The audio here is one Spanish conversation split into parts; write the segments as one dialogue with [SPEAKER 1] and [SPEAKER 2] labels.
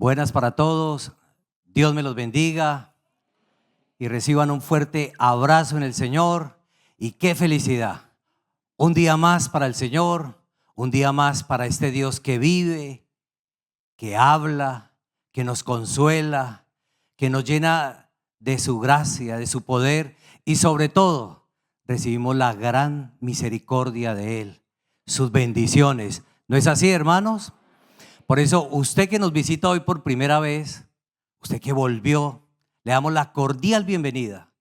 [SPEAKER 1] Buenas para todos, Dios me los bendiga y reciban un fuerte abrazo en el Señor. Y qué felicidad, un día más para el Señor, un día más para este Dios que vive, que habla, que nos consuela, que nos llena de su gracia, de su poder y sobre todo recibimos la gran misericordia de Él, sus bendiciones. ¿No es así, hermanos? Por eso, usted que nos visita hoy por primera vez, usted que volvió, le damos la cordial bienvenida.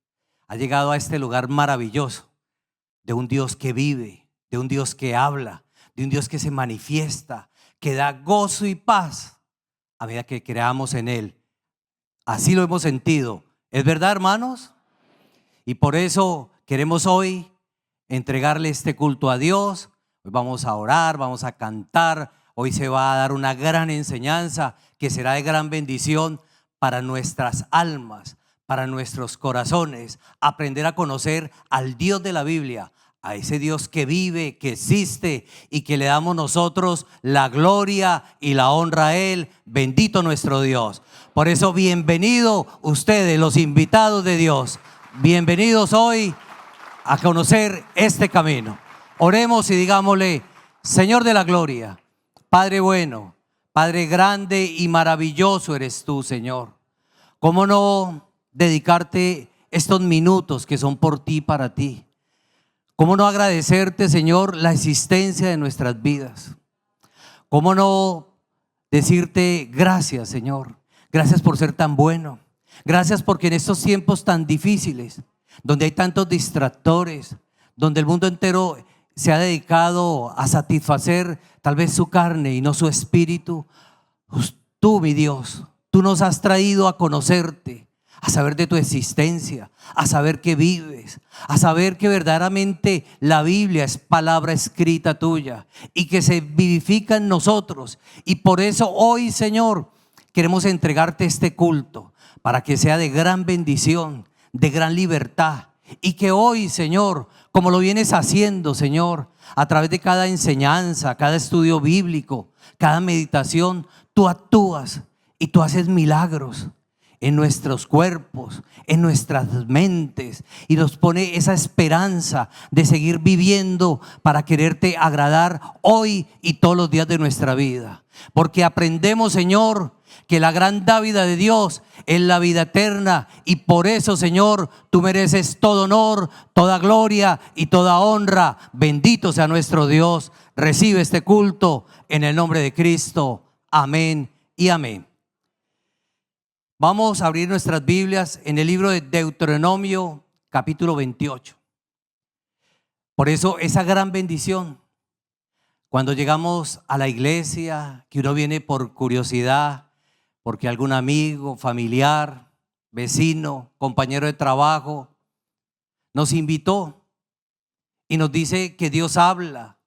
[SPEAKER 1] Ha llegado a este lugar maravilloso de un Dios que vive, de un Dios que habla, de un Dios que se manifiesta, que da gozo y paz a medida que creamos en Él. Así lo hemos sentido. ¿Es verdad, hermanos? Y por eso queremos hoy entregarle este culto a Dios. Hoy vamos a orar, vamos a cantar. Hoy se va a dar una gran enseñanza que será de gran bendición para nuestras almas, para nuestros corazones. Aprender a conocer al Dios de la Biblia, a ese Dios que vive, que existe y que le damos nosotros la gloria y la honra a Él. Bendito nuestro Dios. Por eso, bienvenido ustedes, los invitados de Dios. Bienvenidos hoy a conocer este camino. Oremos y digámosle: Señor de la gloria, Padre bueno, Padre grande y maravilloso eres tú, Señor. ¿Cómo no dedicarte estos minutos que son por ti, para ti? ¿Cómo no agradecerte, Señor, la existencia de nuestras vidas? ¿Cómo no decirte gracias, Señor? Gracias por ser tan bueno. Gracias porque en estos tiempos tan difíciles, donde hay tantos distractores, donde el mundo entero se ha dedicado a satisfacer tal vez su carne y no su espíritu, pues tú, mi Dios, tú nos has traído a conocerte, a saber de tu existencia, a saber que vives, a saber que verdaderamente la Biblia es palabra escrita tuya y que se vivifica en nosotros. Y por eso hoy, Señor, queremos entregarte este culto para que sea de gran bendición, de gran libertad. Y que hoy, Señor, como lo vienes haciendo, Señor, a través de cada enseñanza, cada estudio bíblico, cada meditación, tú actúas y tú haces milagros en nuestros cuerpos, en nuestras mentes, y nos pone esa esperanza de seguir viviendo para quererte agradar hoy y todos los días de nuestra vida. Porque aprendemos, Señor, que la gran dávida de Dios es la vida eterna, y por eso, Señor, tú mereces todo honor, toda gloria y toda honra. Bendito sea nuestro Dios. Recibe este culto en el nombre de Cristo. Amén y amén. Vamos a abrir nuestras Biblias en el libro de Deuteronomio, capítulo 28. Por eso esa gran bendición, cuando llegamos a la iglesia, que uno viene por curiosidad, porque algún amigo, familiar, vecino, compañero de trabajo nos invitó y nos dice que Dios habla,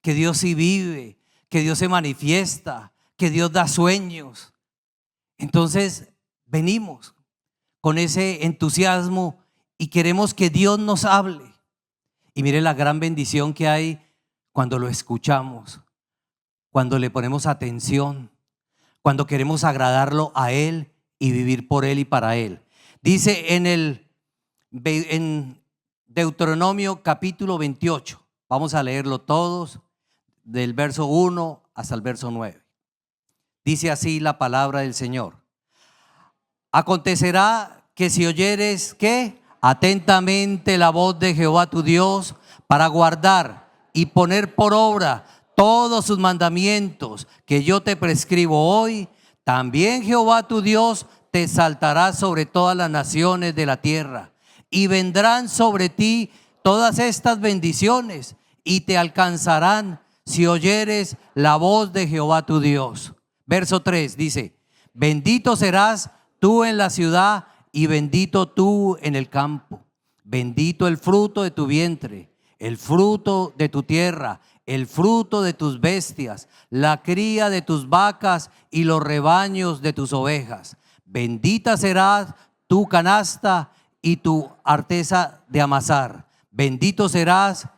[SPEAKER 1] que Dios sí vive, que Dios se manifiesta, que Dios da sueños. Entonces venimos con ese entusiasmo y queremos que Dios nos hable. Y mire la gran bendición que hay cuando lo escuchamos, cuando le ponemos atención, cuando queremos agradarlo a Él y vivir por Él y para Él. Dice en Deuteronomio capítulo 28, vamos a leerlo todos, del verso 1 hasta el verso 9. Dice así la palabra del Señor: acontecerá que si oyeres, ¿qué? Atentamente la voz de Jehová tu Dios, para guardar y poner por obra todos sus mandamientos que yo te prescribo hoy, también Jehová tu Dios te exaltará sobre todas las naciones de la tierra, y vendrán sobre ti todas estas bendiciones y te alcanzarán si oyeres la voz de Jehová tu Dios. Verso 3 dice: bendito serás tú en la ciudad y bendito tú en el campo. Bendito el fruto de tu vientre, el fruto de tu tierra, el fruto de tus bestias, la cría de tus vacas y los rebaños de tus ovejas. Bendita será tu canasta y tu arteza de amasar. Bendito serás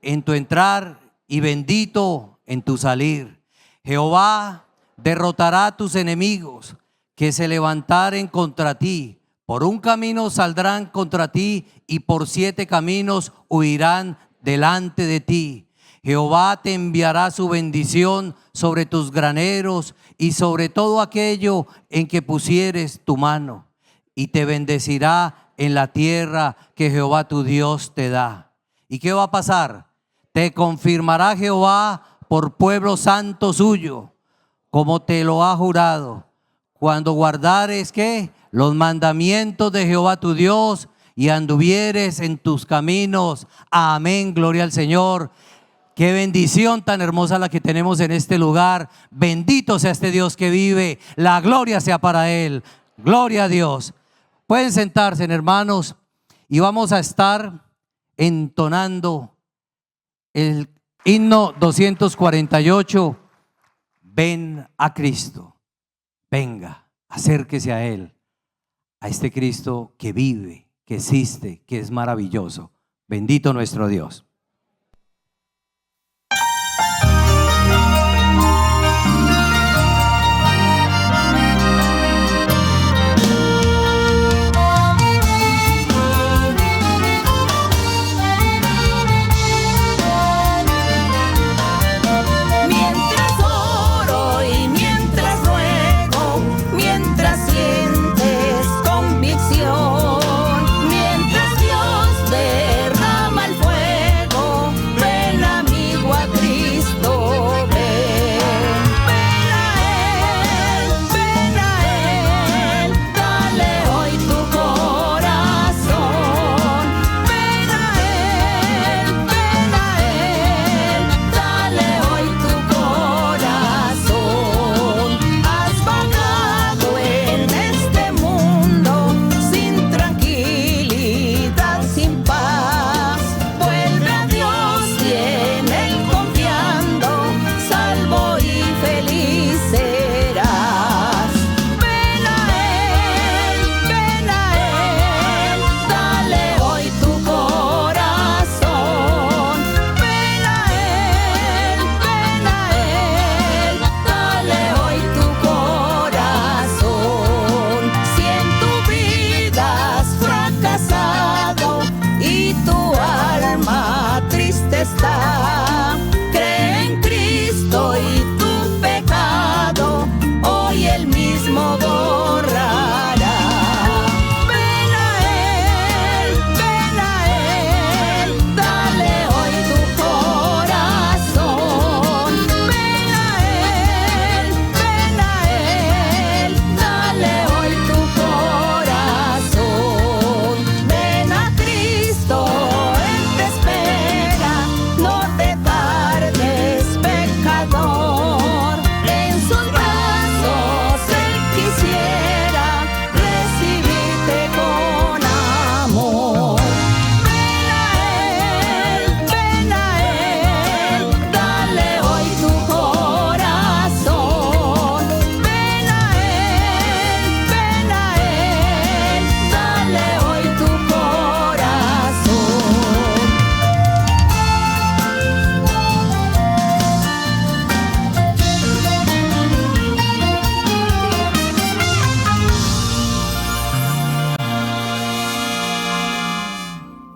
[SPEAKER 1] en tu entrar y bendito en tu salir. Jehová derrotará a tus enemigos que se levantaren contra ti. Por un camino saldrán contra ti y por 7 caminos huirán delante de ti. Jehová te enviará su bendición sobre tus graneros y sobre todo aquello en que pusieres tu mano, y te bendecirá en la tierra que Jehová tu Dios te da. ¿Y qué va a pasar? Te confirmará Jehová por pueblo santo suyo, como te lo ha jurado, cuando guardares ¿qué? Los mandamientos de Jehová tu Dios y anduvieres en tus caminos. Amén, gloria al Señor. Qué bendición tan hermosa la que tenemos en este lugar. Bendito sea este Dios que vive. La gloria sea para Él. Gloria a Dios. Pueden sentarse, hermanos, y vamos a estar entonando el himno 248. Ven a Cristo. Venga, acérquese a Él, a este Cristo que vive, que existe, que es maravilloso. Bendito nuestro Dios.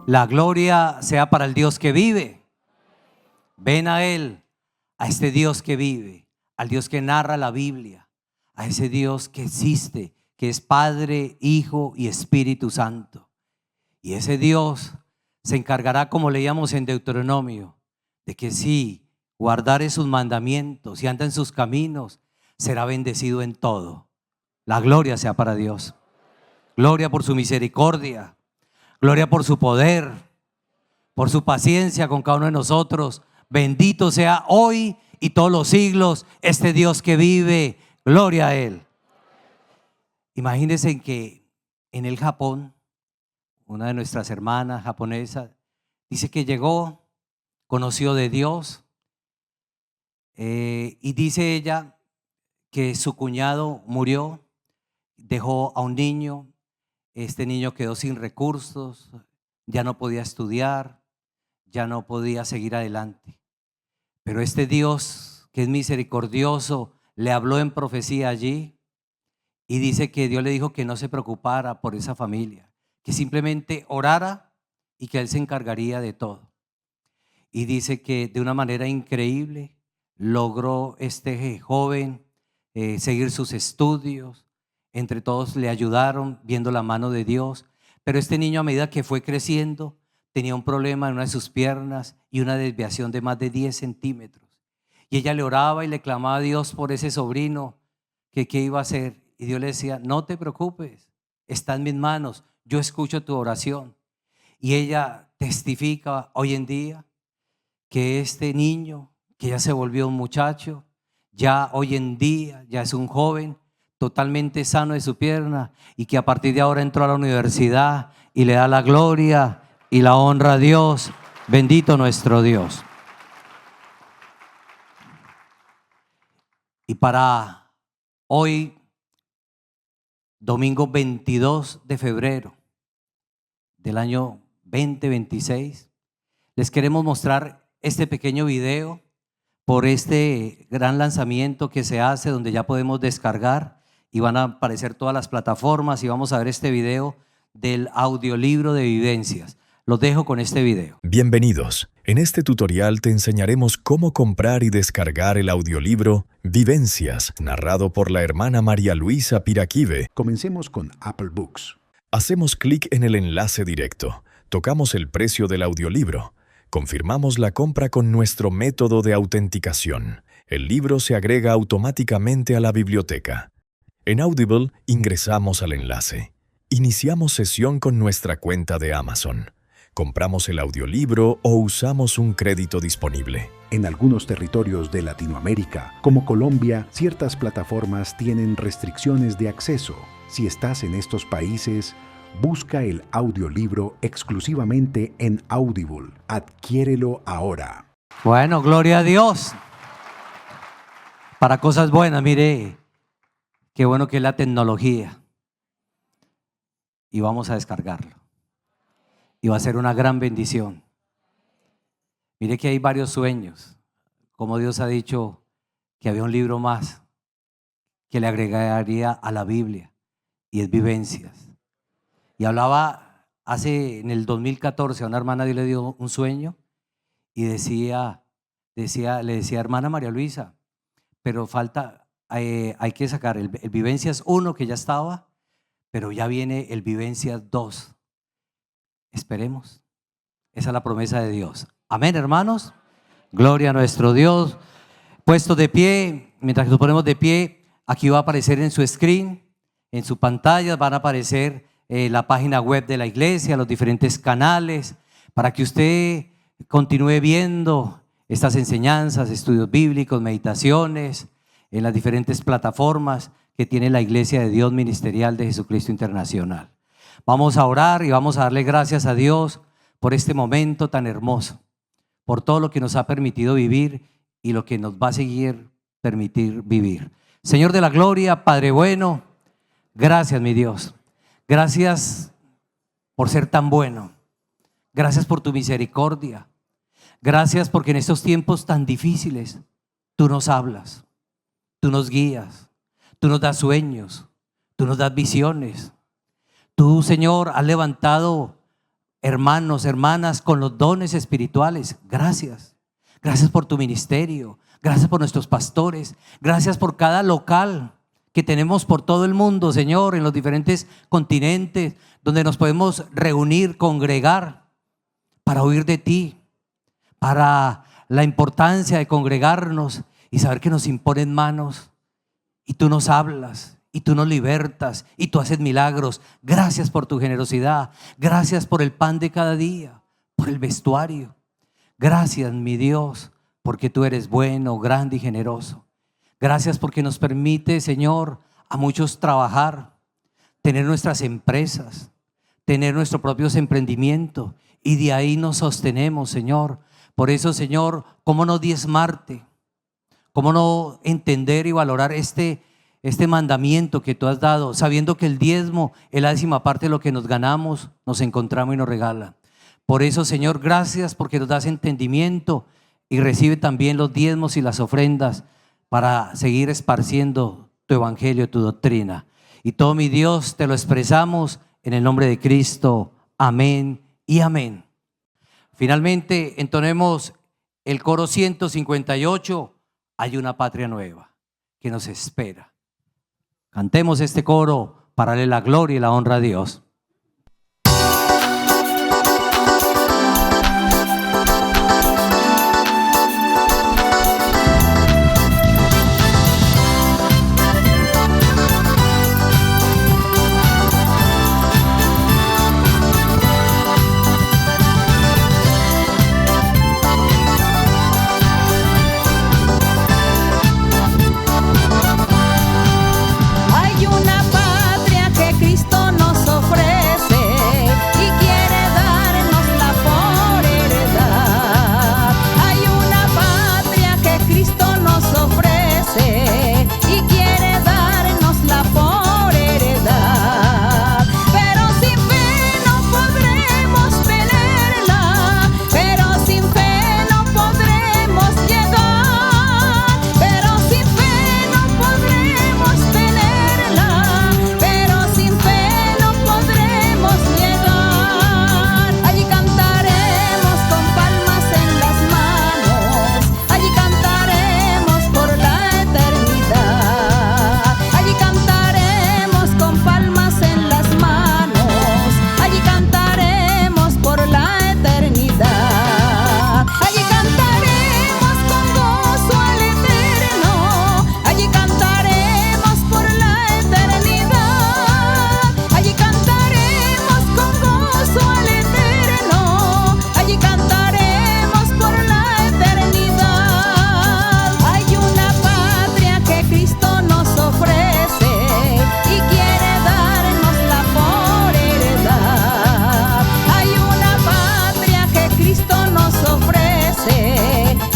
[SPEAKER 1] La gloria sea para el Dios que vive. Ven a Él, a este Dios que vive, al Dios que narra la Biblia, a ese Dios que existe, que es Padre, Hijo y Espíritu Santo. Y ese Dios se encargará, como leíamos en Deuteronomio, de que si guardare sus mandamientos y anda en sus caminos, será bendecido en todo. La gloria sea para Dios. Gloria por su misericordia. Gloria por su poder, por su paciencia con cada uno de nosotros. Bendito sea hoy y todos los siglos este Dios que vive. Gloria a Él. Imagínense que en el Japón, una de nuestras hermanas japonesas dice que llegó, conoció de Dios, y dice ella que su cuñado murió, dejó a un niño. Este niño quedó sin recursos, ya no podía estudiar, ya no podía seguir adelante. Pero este Dios, que es misericordioso, le habló en profecía allí y dice que Dios le dijo que no se preocupara por esa familia, que simplemente orara y que Él se encargaría de todo. Y dice que de una manera increíble logró este joven seguir sus estudios. Entre todos le ayudaron viendo la mano de Dios. Pero este niño, a medida que fue creciendo, tenía un problema en una de sus piernas y una desviación de más de 10 centímetros. Y ella le oraba y le clamaba a Dios por ese sobrino, que qué iba a hacer. Y Dios le decía, no te preocupes, está en mis manos, yo escucho tu oración. Y ella testifica hoy en día que este niño, que ya se volvió un muchacho, ya hoy en día ya es un joven totalmente sano de su pierna, y que a partir de ahora entró a la universidad y le da la gloria y la honra a Dios. Bendito nuestro Dios. Y para hoy, domingo 22 de febrero del año 2026, les queremos mostrar este pequeño video por este gran lanzamiento que se hace, donde ya podemos descargar y van a aparecer todas las plataformas, y vamos a ver este video del audiolibro de vivencias. Los dejo con este video.
[SPEAKER 2] Bienvenidos. En este tutorial te enseñaremos cómo comprar y descargar el audiolibro Vivencias, narrado por la hermana María Luisa Piraquive.
[SPEAKER 3] Comencemos con Apple Books.
[SPEAKER 2] Hacemos clic en el enlace directo, tocamos el precio del audiolibro, confirmamos la compra con nuestro método de autenticación. El libro se agrega automáticamente a la biblioteca. En Audible ingresamos al enlace. Iniciamos sesión con nuestra cuenta de Amazon. Compramos el audiolibro o usamos un crédito disponible.
[SPEAKER 3] En algunos territorios de Latinoamérica, como Colombia, ciertas plataformas tienen restricciones de acceso. Si estás en estos países, busca el audiolibro exclusivamente en Audible. Adquiérelo ahora.
[SPEAKER 1] Bueno, gloria a Dios. Para cosas buenas, mire, qué bueno que es la tecnología. Y vamos a descargarlo. Y va a ser una gran bendición. Mire que hay varios sueños. Como Dios ha dicho que había un libro más que le agregaría a la Biblia, y es Vivencias. Y hablaba en el 2014, a una hermana Dios le dio un sueño y le decía, hermana María Luisa, pero falta, hay que sacar el Vivencias 1 que ya estaba, pero ya viene el Vivencias 2. Esperemos. Esa es la promesa de Dios. Amén, hermanos. Gloria a nuestro Dios. Puestos de pie, mientras que nos ponemos de pie, aquí va a aparecer en su screen, en su pantalla, van a aparecer la página web de la iglesia, los diferentes canales, para que usted continúe viendo estas enseñanzas, estudios bíblicos, meditaciones, en las diferentes plataformas que tiene la Iglesia de Dios Ministerial de Jesucristo Internacional. Vamos a orar y vamos a darle gracias a Dios por este momento tan hermoso, por todo lo que nos ha permitido vivir y lo que nos va a seguir permitir vivir. Señor de la gloria, Padre bueno, gracias mi Dios. Gracias por ser tan bueno. Gracias por tu misericordia. Gracias porque en estos tiempos tan difíciles tú nos hablas, tú nos guías, tú nos das sueños, tú nos das visiones. Tú, Señor, has levantado hermanos, hermanas con los dones espirituales. Gracias. Gracias por tu ministerio. Gracias por nuestros pastores. Gracias por cada local que tenemos por todo el mundo, Señor, en los diferentes continentes, donde nos podemos reunir, congregar para oír de ti, para la importancia de congregarnos y saber que nos imponen manos y tú nos hablas y tú nos libertas y tú haces milagros. Gracias por tu generosidad. Gracias por el pan de cada día, por el vestuario. Gracias, mi Dios, porque tú eres bueno, grande y generoso. Gracias porque nos permite, Señor, a muchos trabajar, tener nuestras empresas, tener nuestros propios emprendimientos, y de ahí nos sostenemos, Señor. Por eso, Señor, ¿cómo no diezmarte? ¿Cómo no entender y valorar este mandamiento que tú has dado, sabiendo que el diezmo es la 10ª parte de lo que nos ganamos, nos encontramos y nos regala? Por eso, Señor, gracias porque nos das entendimiento y recibe también los diezmos y las ofrendas para seguir esparciendo tu evangelio, tu doctrina. Y todo mi Dios te lo expresamos en el nombre de Cristo. Amén y amén. Finalmente entonemos el coro 158. Hay una patria nueva que nos espera. Cantemos este coro para darle la gloria y la honra a Dios.
[SPEAKER 4] Hay una patria que Cristo nos ofrece y quiere darnosla por heredad. Hay una patria que Cristo nos ofrece y quiere darnosla por heredad. Pero sin fe no podremos tenerla, pero sin fe no podremos llegar, pero sin fe no podremos tenerla, pero sin fe no podremos llegar. Allí cantaremos con palmas en las manos, allí cantaremos por la eternidad. Allí cantaremos con palmas en las manos, allí cantaremos por la eternidad. Allí cantaremos con gozo al eterno, allí cantaremos por la eternidad. Allí cantaremos con gozo al eterno, allí cantaremos por la eternidad. Hay una patria que Cristo nos ofrece y quiere darnosla por heredad. Hay una patria que Cristo nos ofrece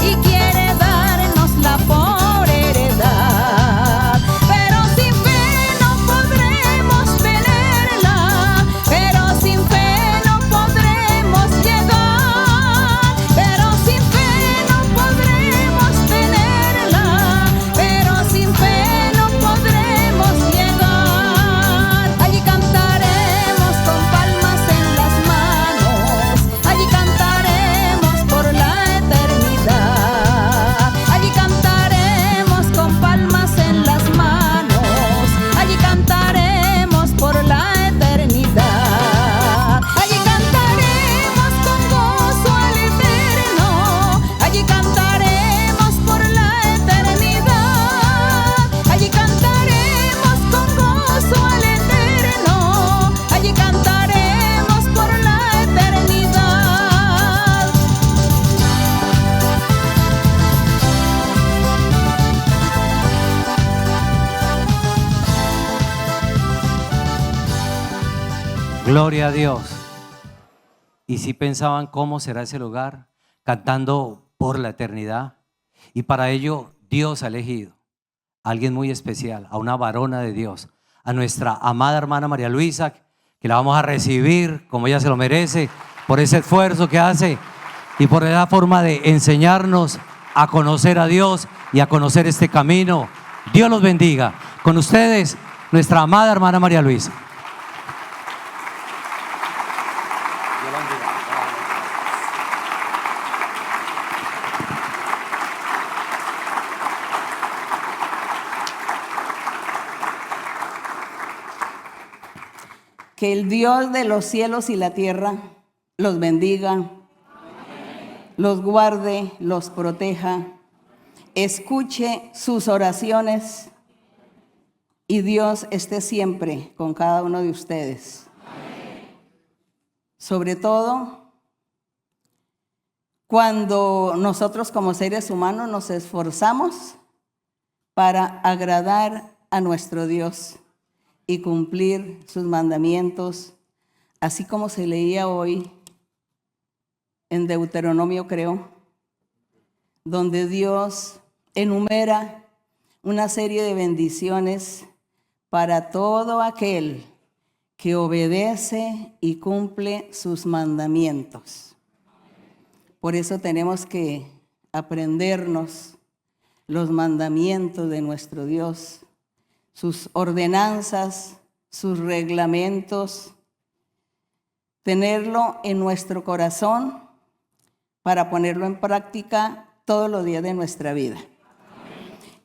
[SPEAKER 4] y quiere darnosla por heredad. Pero sin fe no podremos tenerla, pero sin fe no podremos llegar, pero sin fe no podremos tenerla, pero sin fe no podremos llegar. Allí cantaremos con palmas en las manos, allí cantaremos por la eternidad. Allí cantaremos con palmas en las manos, allí cantaremos por la eternidad. Allí cantaremos con gozo al eterno, allí cantaremos por la eternidad. Allí cantaremos con gozo al eterno, allí cantaremos por la eternidad.
[SPEAKER 1] Gloria a Dios. Y si pensaban cómo será ese lugar, cantando por la eternidad. Y para ello Dios ha elegido a alguien muy especial, a una varona de Dios, a nuestra amada hermana María Luisa, que la vamos a recibir como ella se lo merece, por ese esfuerzo que hace y por la forma de enseñarnos a conocer a Dios y a conocer este camino. Dios los bendiga. Con ustedes, nuestra amada hermana María Luisa.
[SPEAKER 4] Que el Dios de los cielos y la tierra los bendiga, los guarde, los proteja, escuche sus oraciones y Dios esté siempre con cada uno de ustedes. Sobre todo, cuando nosotros como seres humanos nos esforzamos para agradar a nuestro Dios y cumplir sus mandamientos, así como se leía hoy en Deuteronomio, creo, donde Dios enumera una serie de bendiciones para todo aquel que obedece y cumple sus mandamientos. Por eso tenemos que aprendernos los mandamientos de nuestro Dios, sus ordenanzas, sus reglamentos, tenerlo en nuestro corazón para ponerlo en práctica todos los días de nuestra vida.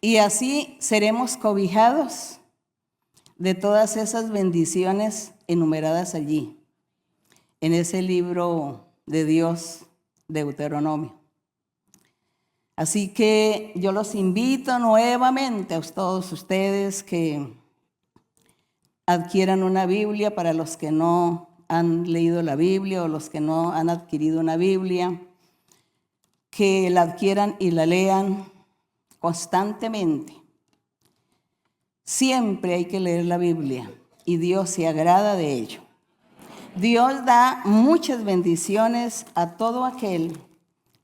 [SPEAKER 4] Y así seremos cobijados de todas esas bendiciones enumeradas allí, en ese libro de Dios, Deuteronomio. Así que yo los invito nuevamente a todos ustedes que adquieran una Biblia, para los que no han leído la Biblia o los que no han adquirido una Biblia, que la adquieran y la lean constantemente. Siempre hay que leer la Biblia y Dios se agrada de ello. Dios da muchas bendiciones a todo aquel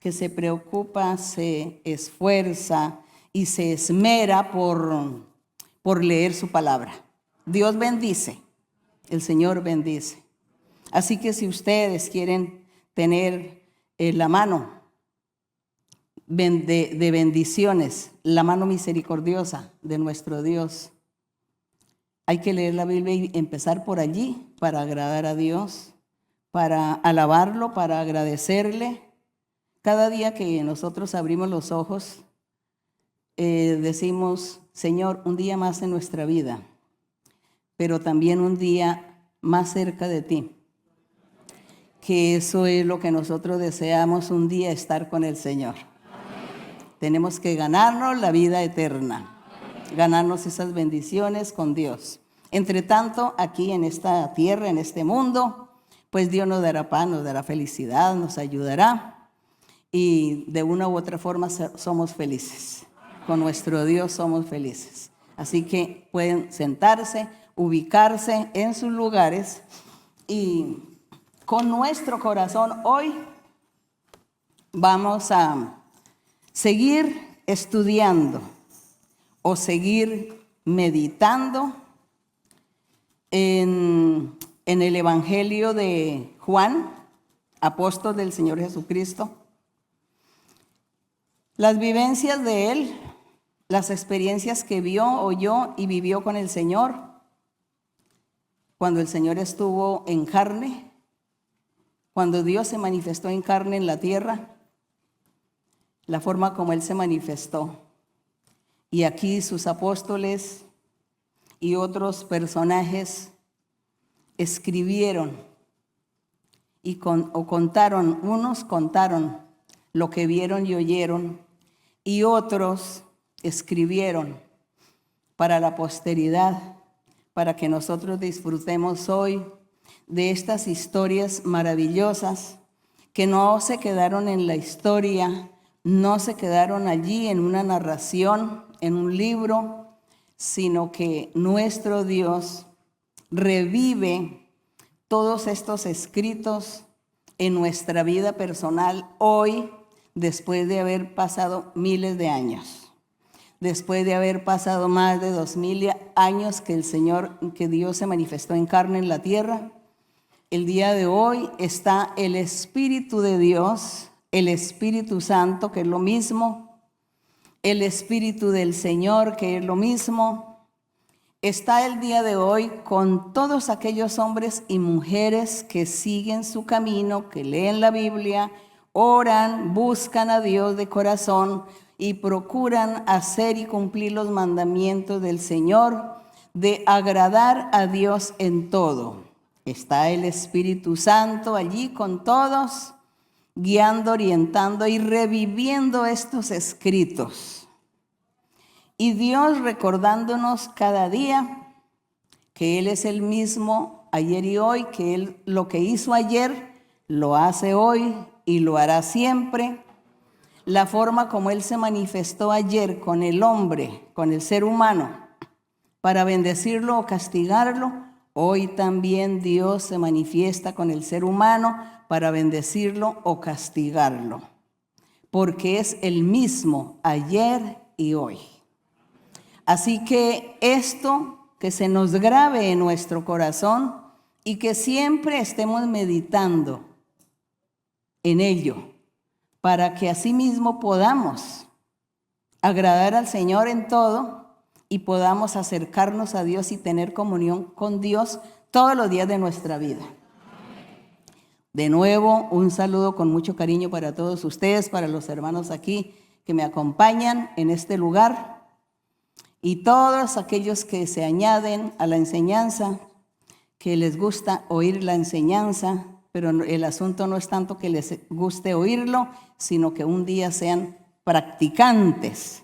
[SPEAKER 4] que se preocupa, se esfuerza y se esmera por leer su palabra. Dios bendice, el Señor bendice. Así que si ustedes quieren tener la mano de bendiciones, la mano misericordiosa de nuestro Dios, hay que leer la Biblia y empezar por allí para agradar a Dios, para alabarlo, para agradecerle. Cada día que nosotros abrimos los ojos, decimos, Señor, un día más en nuestra vida, pero también un día más cerca de ti. Que eso es lo que nosotros deseamos, un día estar con el Señor. Tenemos que ganarnos la vida eterna, ganarnos esas bendiciones con Dios. Entre tanto, aquí en esta tierra, en este mundo, pues Dios nos dará paz, nos dará felicidad, nos ayudará. Y de una u otra forma somos felices. Con nuestro Dios somos felices. Así que pueden sentarse, ubicarse en sus lugares y con nuestro corazón hoy vamos a seguir estudiando o seguir meditando en el Evangelio de Juan, apóstol del Señor Jesucristo. Las vivencias de él, las experiencias que vio, oyó y vivió con el Señor, cuando el Señor estuvo en carne, cuando Dios se manifestó en carne en la tierra, la forma como Él se manifestó. Y aquí sus apóstoles y otros personajes escribieron y contaron, unos contaron lo que vieron y oyeron, y otros escribieron para la posteridad, para que nosotros disfrutemos hoy de estas historias maravillosas que no se quedaron en la historia, no se quedaron allí en una narración, en un libro, sino que nuestro Dios revive todos estos escritos en nuestra vida personal hoy, después de haber pasado miles de años, después de haber pasado más de 2000 años que Dios se manifestó en carne en la tierra. El día de hoy está el Espíritu de Dios, el Espíritu Santo, que es lo mismo, el Espíritu del Señor, que es lo mismo. Está el día de hoy con todos aquellos hombres y mujeres que siguen su camino, que leen la Biblia, oran, buscan a Dios de corazón y procuran hacer y cumplir los mandamientos del Señor, de agradar a Dios en todo. Está el Espíritu Santo allí con todos, guiando, orientando y reviviendo estos escritos. Y Dios recordándonos cada día que Él es el mismo ayer y hoy, que Él lo que hizo ayer lo hace hoy y lo hará siempre. La forma como Él se manifestó ayer con el hombre, con el ser humano, para bendecirlo o castigarlo, hoy también Dios se manifiesta con el ser humano para bendecirlo o castigarlo, porque es el mismo ayer y hoy. Así que esto que se nos grabe en nuestro corazón y que siempre estemos meditando en ello, para que asimismo podamos agradar al Señor en todo y podamos acercarnos a Dios y tener comunión con Dios todos los días de nuestra vida. De nuevo, un saludo con mucho cariño para todos ustedes, para los hermanos aquí que me acompañan en este lugar y todos aquellos que se añaden a la enseñanza, que les gusta oír la enseñanza, pero el asunto no es tanto que les guste oírlo, sino que un día sean practicantes,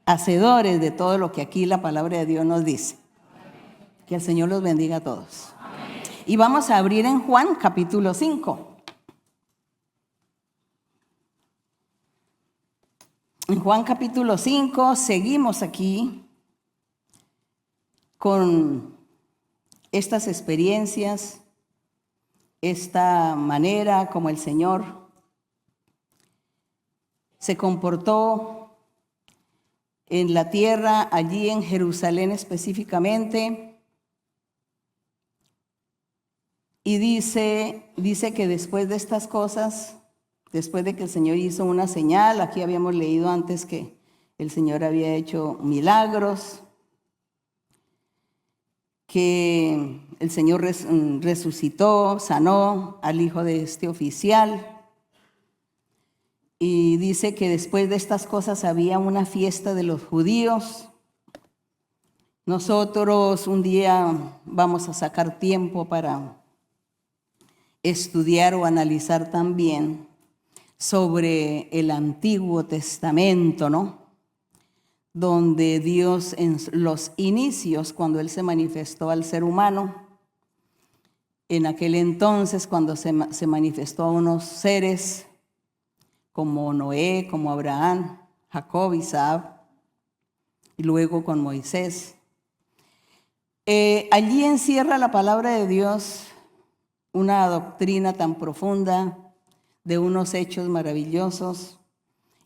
[SPEAKER 4] hacedores de todo lo que aquí la palabra de Dios nos dice. Que el Señor los bendiga a todos. Y vamos a abrir en Juan capítulo 5. En Juan capítulo 5 seguimos aquí con estas experiencias, esta manera como el Señor se comportó en la tierra, allí en Jerusalén específicamente. Y dice que después de estas cosas, después de que el Señor hizo una señal, aquí habíamos leído antes que el Señor había hecho milagros, que el Señor resucitó, sanó al hijo de este oficial. Y dice que después de estas cosas había una fiesta de los judíos. Nosotros un día vamos a sacar tiempo para estudiar o analizar también sobre el Antiguo Testamento, ¿no? Donde Dios en los inicios, cuando Él se manifestó al ser humano, en aquel entonces cuando se manifestó a unos seres como Noé, como Abraham, Jacob, Isaac, y luego con Moisés. Allí encierra la palabra de Dios una doctrina tan profunda de unos hechos maravillosos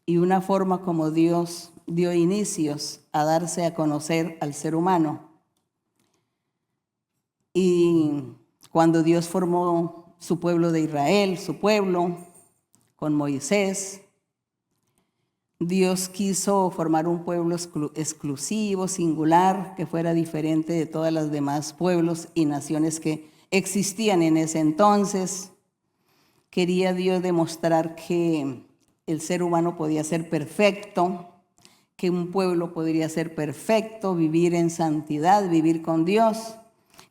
[SPEAKER 4] y una forma como Dios dio inicios a darse a conocer al ser humano. Y cuando Dios formó su pueblo de Israel, su pueblo, con Moisés, Dios quiso formar un pueblo exclusivo, singular, que fuera diferente de todas las demás pueblos y naciones que existían en ese entonces. Quería Dios demostrar que el ser humano podía ser perfecto, que un pueblo podría ser perfecto, vivir en santidad, vivir con Dios,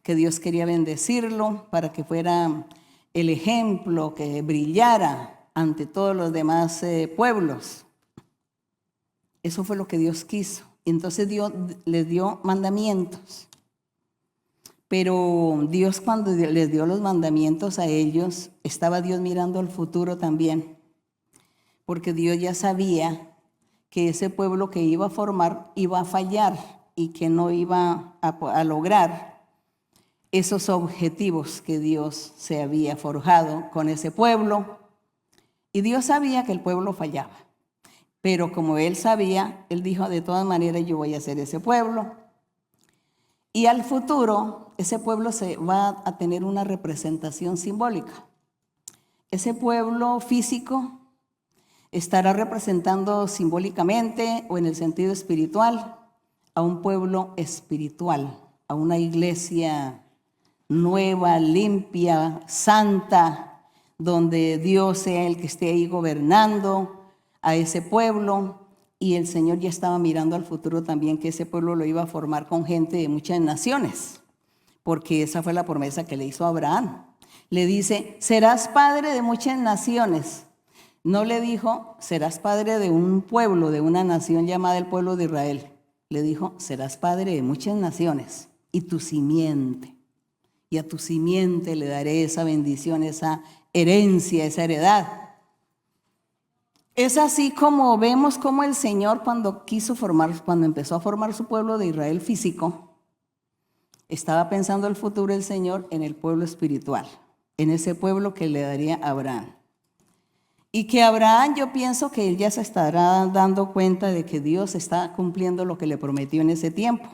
[SPEAKER 4] que Dios quería bendecirlo para que fuera el ejemplo, que brillara ante todos los demás pueblos. Eso fue lo que Dios quiso. Entonces Dios les dio mandamientos. Pero Dios, cuando les dio los mandamientos a ellos, estaba Dios mirando al futuro también. Porque Dios ya sabía que ese pueblo que iba a formar iba a fallar y que no iba a lograr esos objetivos que Dios se había forjado con ese pueblo. Y Dios sabía que el pueblo fallaba. Pero como Él sabía, Él dijo, de todas maneras yo voy a hacer ese pueblo. Y al futuro, ese pueblo se va a tener una representación simbólica. Ese pueblo físico estará representando simbólicamente o en el sentido espiritual a un pueblo espiritual, a una iglesia nueva, limpia, santa, donde Dios sea el que esté ahí gobernando a ese pueblo. Y el Señor ya estaba mirando al futuro también, que ese pueblo lo iba a formar con gente de muchas naciones, porque esa fue la promesa que le hizo a Abraham. Le dice, serás padre de muchas naciones. No le dijo, serás padre de un pueblo, de una nación llamada el pueblo de Israel. Le dijo, serás padre de muchas naciones y tu simiente. Y a tu simiente le daré esa bendición, esa herencia, esa heredad. Es así como vemos cómo el Señor cuando empezó a formar su pueblo de Israel físico, estaba pensando el futuro del Señor en el pueblo espiritual, en ese pueblo que le daría a Abraham. Y que Abraham, yo pienso que él ya se estará dando cuenta de que Dios está cumpliendo lo que le prometió en ese tiempo.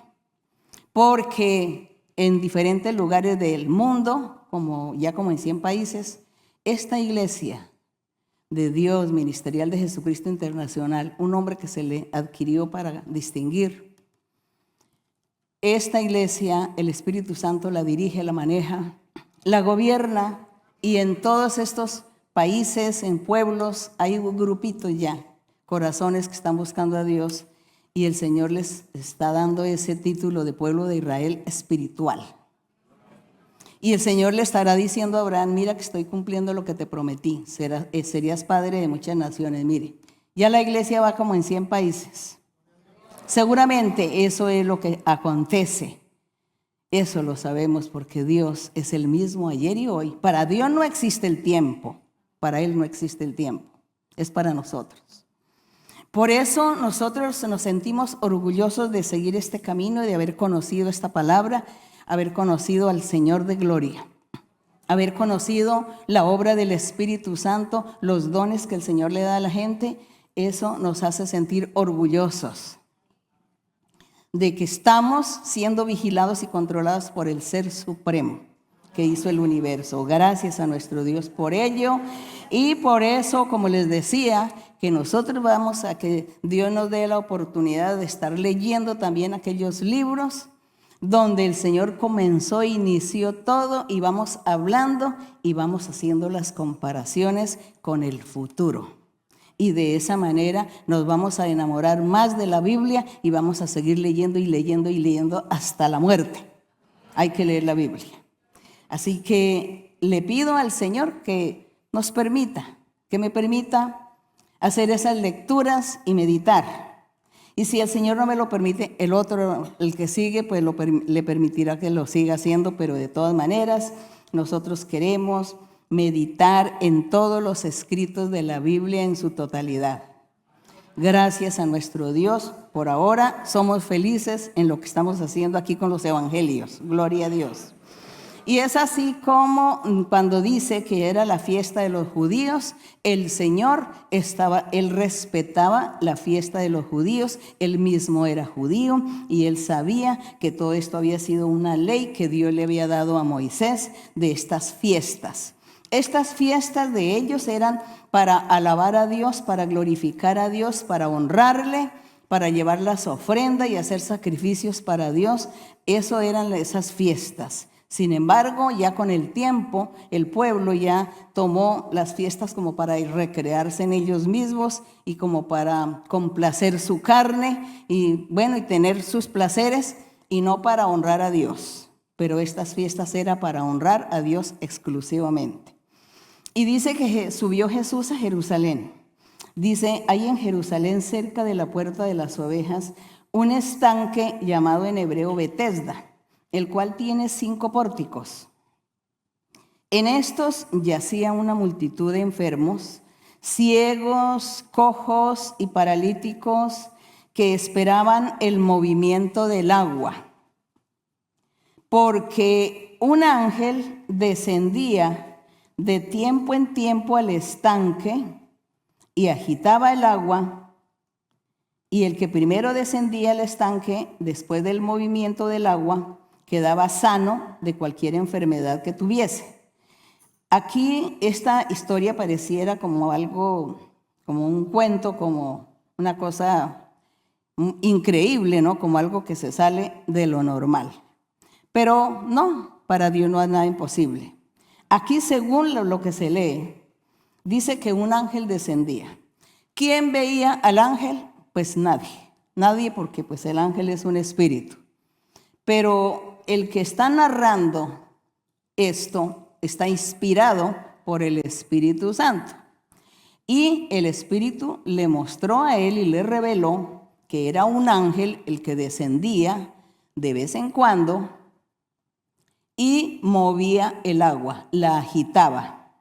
[SPEAKER 4] Porque en diferentes lugares del mundo, como en 100 países, esta iglesia de Dios, Ministerial de Jesucristo Internacional, un nombre que se le adquirió para distinguir, esta iglesia, el Espíritu Santo la dirige, la maneja, la gobierna, y en todos estos países, en pueblos, hay grupitos ya, corazones que están buscando a Dios, y el Señor les está dando ese título de pueblo de Israel espiritual. Y el Señor le estará diciendo a Abraham: mira que estoy cumpliendo lo que te prometí, serías padre de muchas naciones. Mire, ya la iglesia va como en 100 países. Seguramente eso es lo que acontece. Eso lo sabemos porque Dios es el mismo ayer y hoy. Para Dios no existe el tiempo, para Él no existe el tiempo, es para nosotros. Por eso nosotros nos sentimos orgullosos de seguir este camino y de haber conocido esta palabra, haber conocido al Señor de gloria, haber conocido la obra del Espíritu Santo, los dones que el Señor le da a la gente. Eso nos hace sentir orgullosos de que estamos siendo vigilados y controlados por el Ser Supremo que hizo el universo. Gracias a nuestro Dios por ello. Y por eso, como les decía, que nosotros vamos a que Dios nos dé la oportunidad de estar leyendo también aquellos libros donde el Señor comenzó, inició todo, y vamos hablando y vamos haciendo las comparaciones con el futuro. Y de esa manera nos vamos a enamorar más de la Biblia y vamos a seguir leyendo y leyendo y leyendo hasta la muerte. Hay que leer la Biblia. Así que le pido al Señor que nos permita, que me permita hacer esas lecturas y meditar. Y si el Señor no me lo permite, el otro, el que sigue, pues le permitirá que lo siga haciendo, pero de todas maneras nosotros queremos meditar en todos los escritos de la Biblia en su totalidad. Gracias a nuestro Dios, por ahora somos felices en lo que estamos haciendo aquí con los evangelios. Gloria a Dios. Y es así como cuando dice que era la fiesta de los judíos, el Señor él respetaba la fiesta de los judíos, él mismo era judío y él sabía que todo esto había sido una ley que Dios le había dado a Moisés de estas fiestas. Estas fiestas de ellos eran para alabar a Dios, para glorificar a Dios, para honrarle, para llevar las ofrendas y hacer sacrificios para Dios. Eso eran esas fiestas. Sin embargo, ya con el tiempo, el pueblo ya tomó las fiestas como para recrearse en ellos mismos y como para complacer su carne y tener sus placeres, y no para honrar a Dios. Pero estas fiestas eran para honrar a Dios exclusivamente. Y dice que subió Jesús a Jerusalén. Dice, hay en Jerusalén, cerca de la puerta de las ovejas, un estanque llamado en hebreo Betesda, el cual tiene 5 pórticos. En estos yacía una multitud de enfermos, ciegos, cojos y paralíticos, que esperaban el movimiento del agua, porque un ángel descendía de tiempo en tiempo al estanque y agitaba el agua, y el que primero descendía al estanque después del movimiento del agua quedaba sano de cualquier enfermedad que tuviese. Aquí esta historia pareciera como algo, como un cuento, como una cosa increíble, ¿no? Como algo que se sale de lo normal. Pero no, para Dios no es nada imposible. Aquí, según lo que se lee, dice que un ángel descendía. ¿Quién veía al ángel? Pues nadie, porque pues el ángel es un espíritu. Pero el que está narrando esto está inspirado por el Espíritu Santo. Y el Espíritu le mostró a él y le reveló que era un ángel el que descendía de vez en cuando y movía el agua, la agitaba.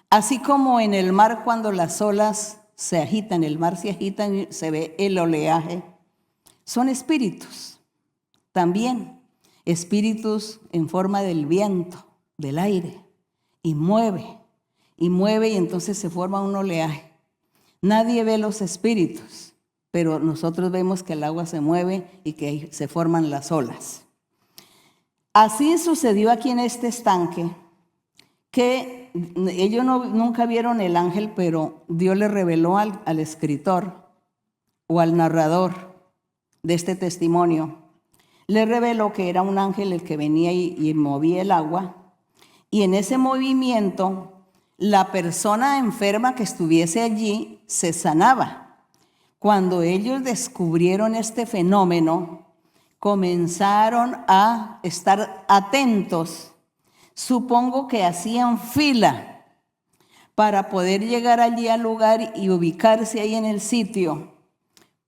[SPEAKER 4] Así como en el mar, cuando las olas se agitan, el mar se agita y se ve el oleaje, son espíritus también, espíritus en forma del viento, del aire, y mueve, y entonces se forma un oleaje. Nadie ve los espíritus, pero nosotros vemos que el agua se mueve y que se forman las olas. Así sucedió aquí en este estanque, que ellos nunca vieron el ángel, pero Dios le reveló al escritor o al narrador de este testimonio, le reveló que era un ángel el que venía y movía el agua. Y en ese movimiento, la persona enferma que estuviese allí se sanaba. Cuando ellos descubrieron este fenómeno, comenzaron a estar atentos. Supongo que hacían fila para poder llegar allí al lugar y ubicarse ahí en el sitio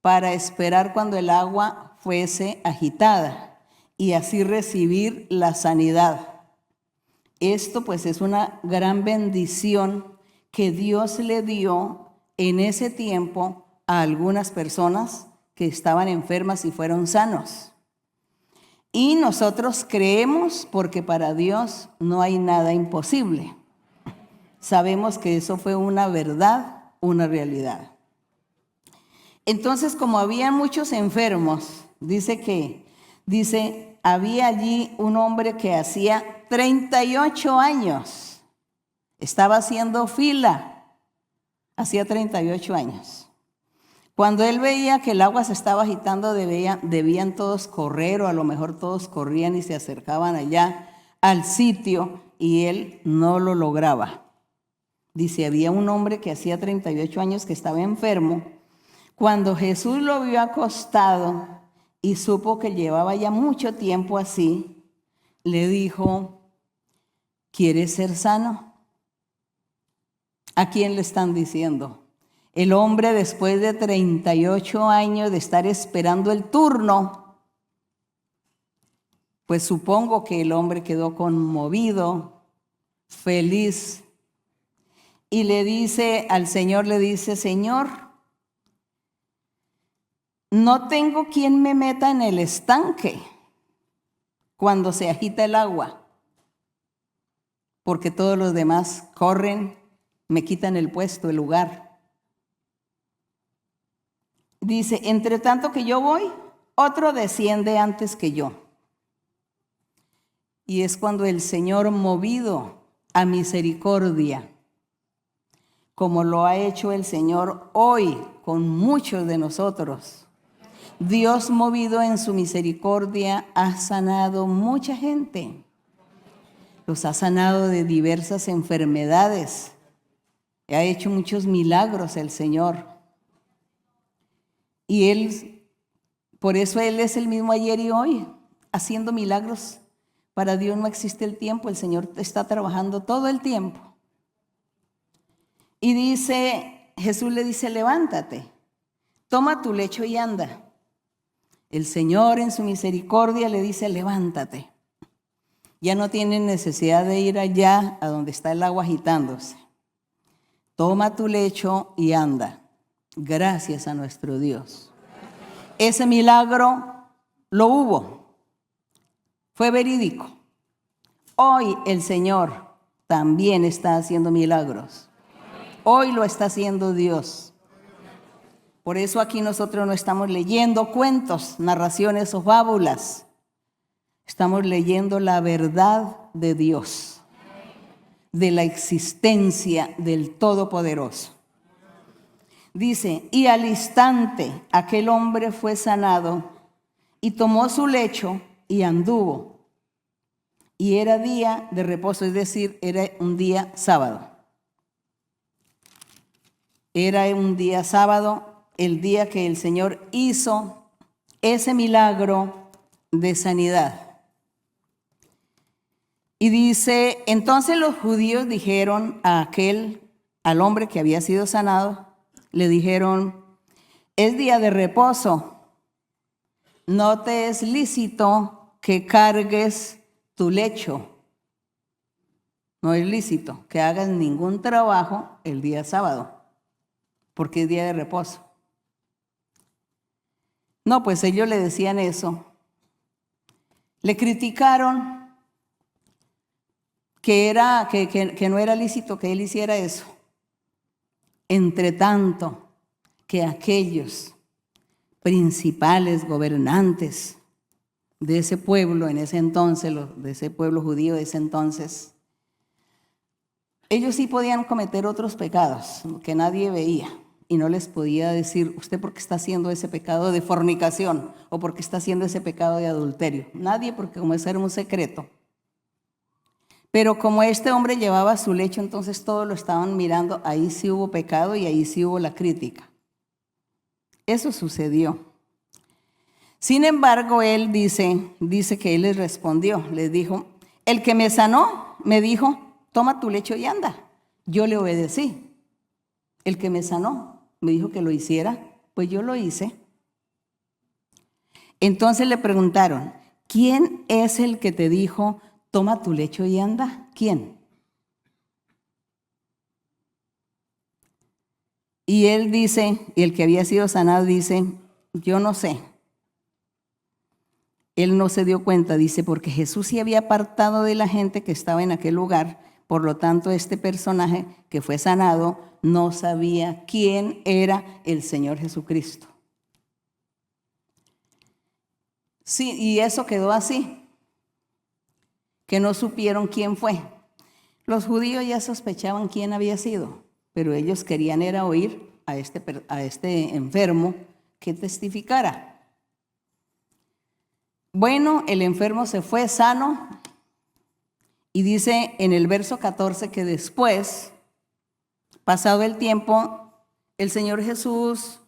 [SPEAKER 4] para esperar cuando el agua fuese agitada y así recibir la sanidad. Esto pues es una gran bendición que Dios le dio en ese tiempo a algunas personas que estaban enfermas y fueron sanos. Y nosotros creemos porque para Dios no hay nada imposible. Sabemos que eso fue una verdad, una realidad. Entonces, como había muchos enfermos, había allí un hombre que hacía 38 años. Estaba haciendo fila. Hacía 38 años. Cuando él veía que el agua se estaba agitando, debían todos correr, o a lo mejor todos corrían y se acercaban allá al sitio, y él no lo lograba. Dice, había un hombre que hacía 38 años que estaba enfermo. Cuando Jesús lo vio acostado y supo que llevaba ya mucho tiempo así, le dijo, ¿quieres ser sano? ¿A quién le están diciendo? El hombre, después de 38 años de estar esperando el turno, pues supongo que el hombre quedó conmovido, feliz, y le dice al Señor, Señor, no tengo quien me meta en el estanque cuando se agita el agua, porque todos los demás corren, me quitan el puesto, el lugar. Dice, entre tanto que yo voy, otro desciende antes que yo. Y es cuando el Señor, movido a misericordia, como lo ha hecho el Señor hoy con muchos de nosotros, Dios, movido en su misericordia, ha sanado mucha gente. Los ha sanado de diversas enfermedades. Ha hecho muchos milagros el Señor. Y por eso Él es el mismo ayer y hoy, haciendo milagros. Para Dios no existe el tiempo, el Señor está trabajando todo el tiempo. Y Jesús le dice, levántate, toma tu lecho y anda. El Señor en su misericordia le dice, levántate. Ya no tienes necesidad de ir allá a donde está el agua agitándose. Toma tu lecho y anda. Gracias a nuestro Dios. Ese milagro lo hubo. Fue verídico. Hoy el Señor también está haciendo milagros. Hoy lo está haciendo Dios. Por eso aquí nosotros no estamos leyendo cuentos, narraciones o fábulas. Estamos leyendo la verdad de Dios, de la existencia del Todopoderoso. Dice, y al instante aquel hombre fue sanado y tomó su lecho y anduvo. Y era día de reposo, es decir, era un día sábado. Era un día sábado, el día que el Señor hizo ese milagro de sanidad. Y dice, entonces los judíos dijeron al hombre que había sido sanado, le dijeron, es día de reposo, no te es lícito que cargues tu lecho. No es lícito que hagas ningún trabajo el día sábado, porque es día de reposo. No, pues ellos le decían eso. Le criticaron que no era lícito que él hiciera eso. Entre tanto que aquellos principales gobernantes de ese pueblo en ese entonces, de ese pueblo judío de ese entonces, ellos sí podían cometer otros pecados que nadie veía. y no les podía decir, ¿usted por qué está haciendo ese pecado de fornicación? ¿O por qué está haciendo ese pecado de adulterio? Nadie, porque como eso era un secreto. Pero como este hombre llevaba su lecho, entonces todos lo estaban mirando. Ahí sí hubo pecado y ahí sí hubo la crítica. Eso sucedió. Sin embargo, él dice que él les respondió. Les dijo, el que me sanó me dijo, toma tu lecho y anda. Yo le obedecí. El que me sanó me dijo que lo hiciera, pues yo lo hice. Entonces le preguntaron, ¿quién es el que te dijo, toma tu lecho y anda? ¿Quién? Y él dice, y el que había sido sanado dice, yo no sé. Él no se dio cuenta, dice, porque Jesús se había apartado de la gente que estaba en aquel lugar. Por lo tanto, este personaje que fue sanado no sabía quién era el Señor Jesucristo. Sí, y eso quedó así, que no supieron quién fue. Los judíos ya sospechaban quién había sido, pero ellos querían era oír a este enfermo que testificara. Bueno, el enfermo se fue sano. Y dice en el verso 14 que después, pasado el tiempo, el Señor Jesús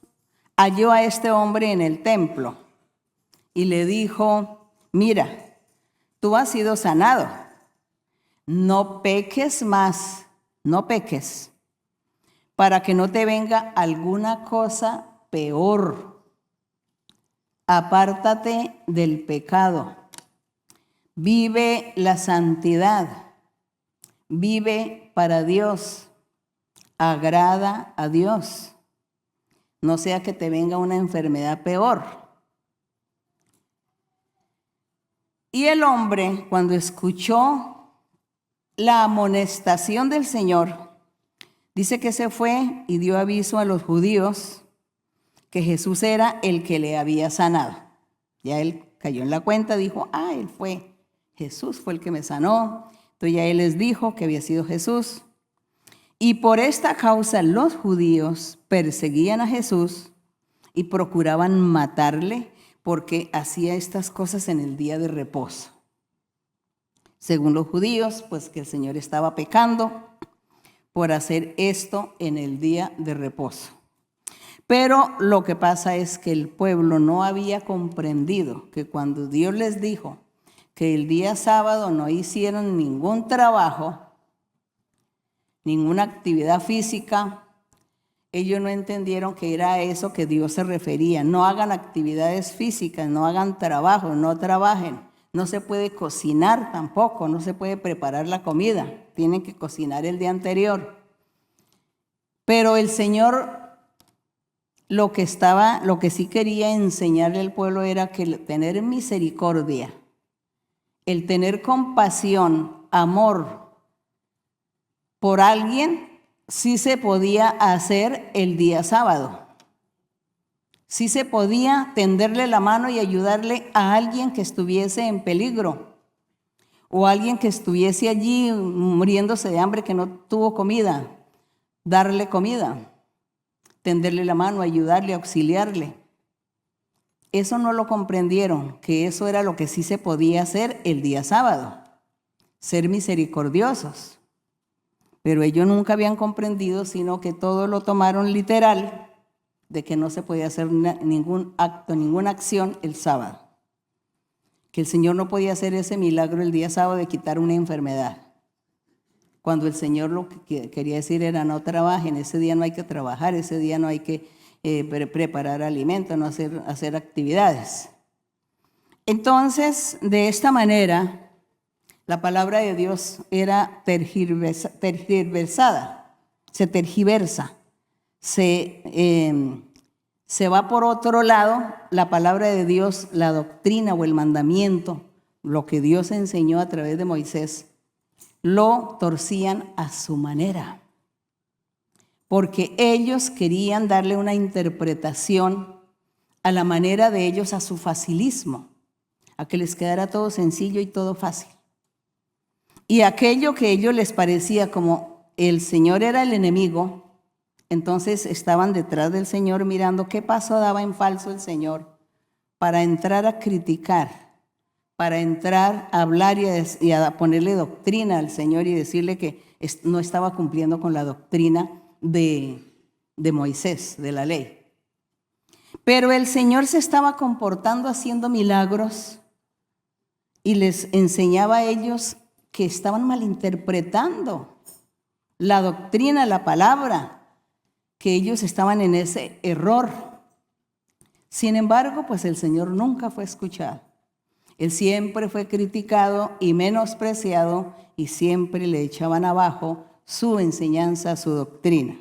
[SPEAKER 4] halló a este hombre en el templo y le dijo, mira, tú has sido sanado, no peques más, no peques, para que no te venga alguna cosa peor. Apártate del pecado. Vive la santidad, vive para Dios, agrada a Dios, no sea que te venga una enfermedad peor. Y el hombre, cuando escuchó la amonestación del Señor, dice que se fue y dio aviso a los judíos que Jesús era el que le había sanado. Ya él cayó en la cuenta, dijo, él fue. Jesús fue el que me sanó. Entonces ya él les dijo que había sido Jesús. Y por esta causa los judíos perseguían a Jesús y procuraban matarle porque hacía estas cosas en el día de reposo. Según los judíos, pues que el Señor estaba pecando por hacer esto en el día de reposo. Pero lo que pasa es que el pueblo no había comprendido que cuando Dios les dijo que el día sábado no hicieron ningún trabajo, ninguna actividad física, ellos no entendieron que era a eso que Dios se refería. No hagan actividades físicas, no hagan trabajo, no trabajen. No se puede cocinar tampoco, no se puede preparar la comida. Tienen que cocinar el día anterior. Pero el Señor lo que sí quería enseñarle al pueblo era que el tener misericordia, el tener compasión, amor por alguien, sí se podía hacer el día sábado. Sí se podía tenderle la mano y ayudarle a alguien que estuviese en peligro o alguien que estuviese allí muriéndose de hambre, que no tuvo comida, darle comida, tenderle la mano, ayudarle, auxiliarle. Eso no lo comprendieron, que eso era lo que sí se podía hacer el día sábado, ser misericordiosos. Pero ellos nunca habían comprendido, sino que todo lo tomaron literal, de que no se podía hacer ningún acto, ninguna acción el sábado. Que el Señor no podía hacer ese milagro el día sábado de quitar una enfermedad. Cuando el Señor lo que quería decir era no trabajen, ese día no hay que trabajar, ese día no hay que preparar alimentos, no hacer actividades. Entonces, de esta manera, la palabra de Dios era tergiversada, se tergiversa, se va por otro lado la palabra de Dios, la doctrina o el mandamiento, lo que Dios enseñó a través de Moisés, lo torcían a su manera, porque ellos querían darle una interpretación a la manera de ellos, a su facilismo, a que les quedara todo sencillo y todo fácil. Y aquello que a ellos les parecía como el Señor era el enemigo, entonces estaban detrás del Señor mirando qué paso daba en falso el Señor para entrar a criticar, para entrar a hablar y a ponerle doctrina al Señor y decirle que no estaba cumpliendo con la doctrina de Moisés, de la ley. Pero el Señor se estaba comportando haciendo milagros y les enseñaba a ellos que estaban malinterpretando la doctrina, la palabra, que ellos estaban en ese error. Sin embargo, pues el Señor nunca fue escuchado. Él siempre fue criticado y menospreciado y siempre le echaban abajo su enseñanza, su doctrina.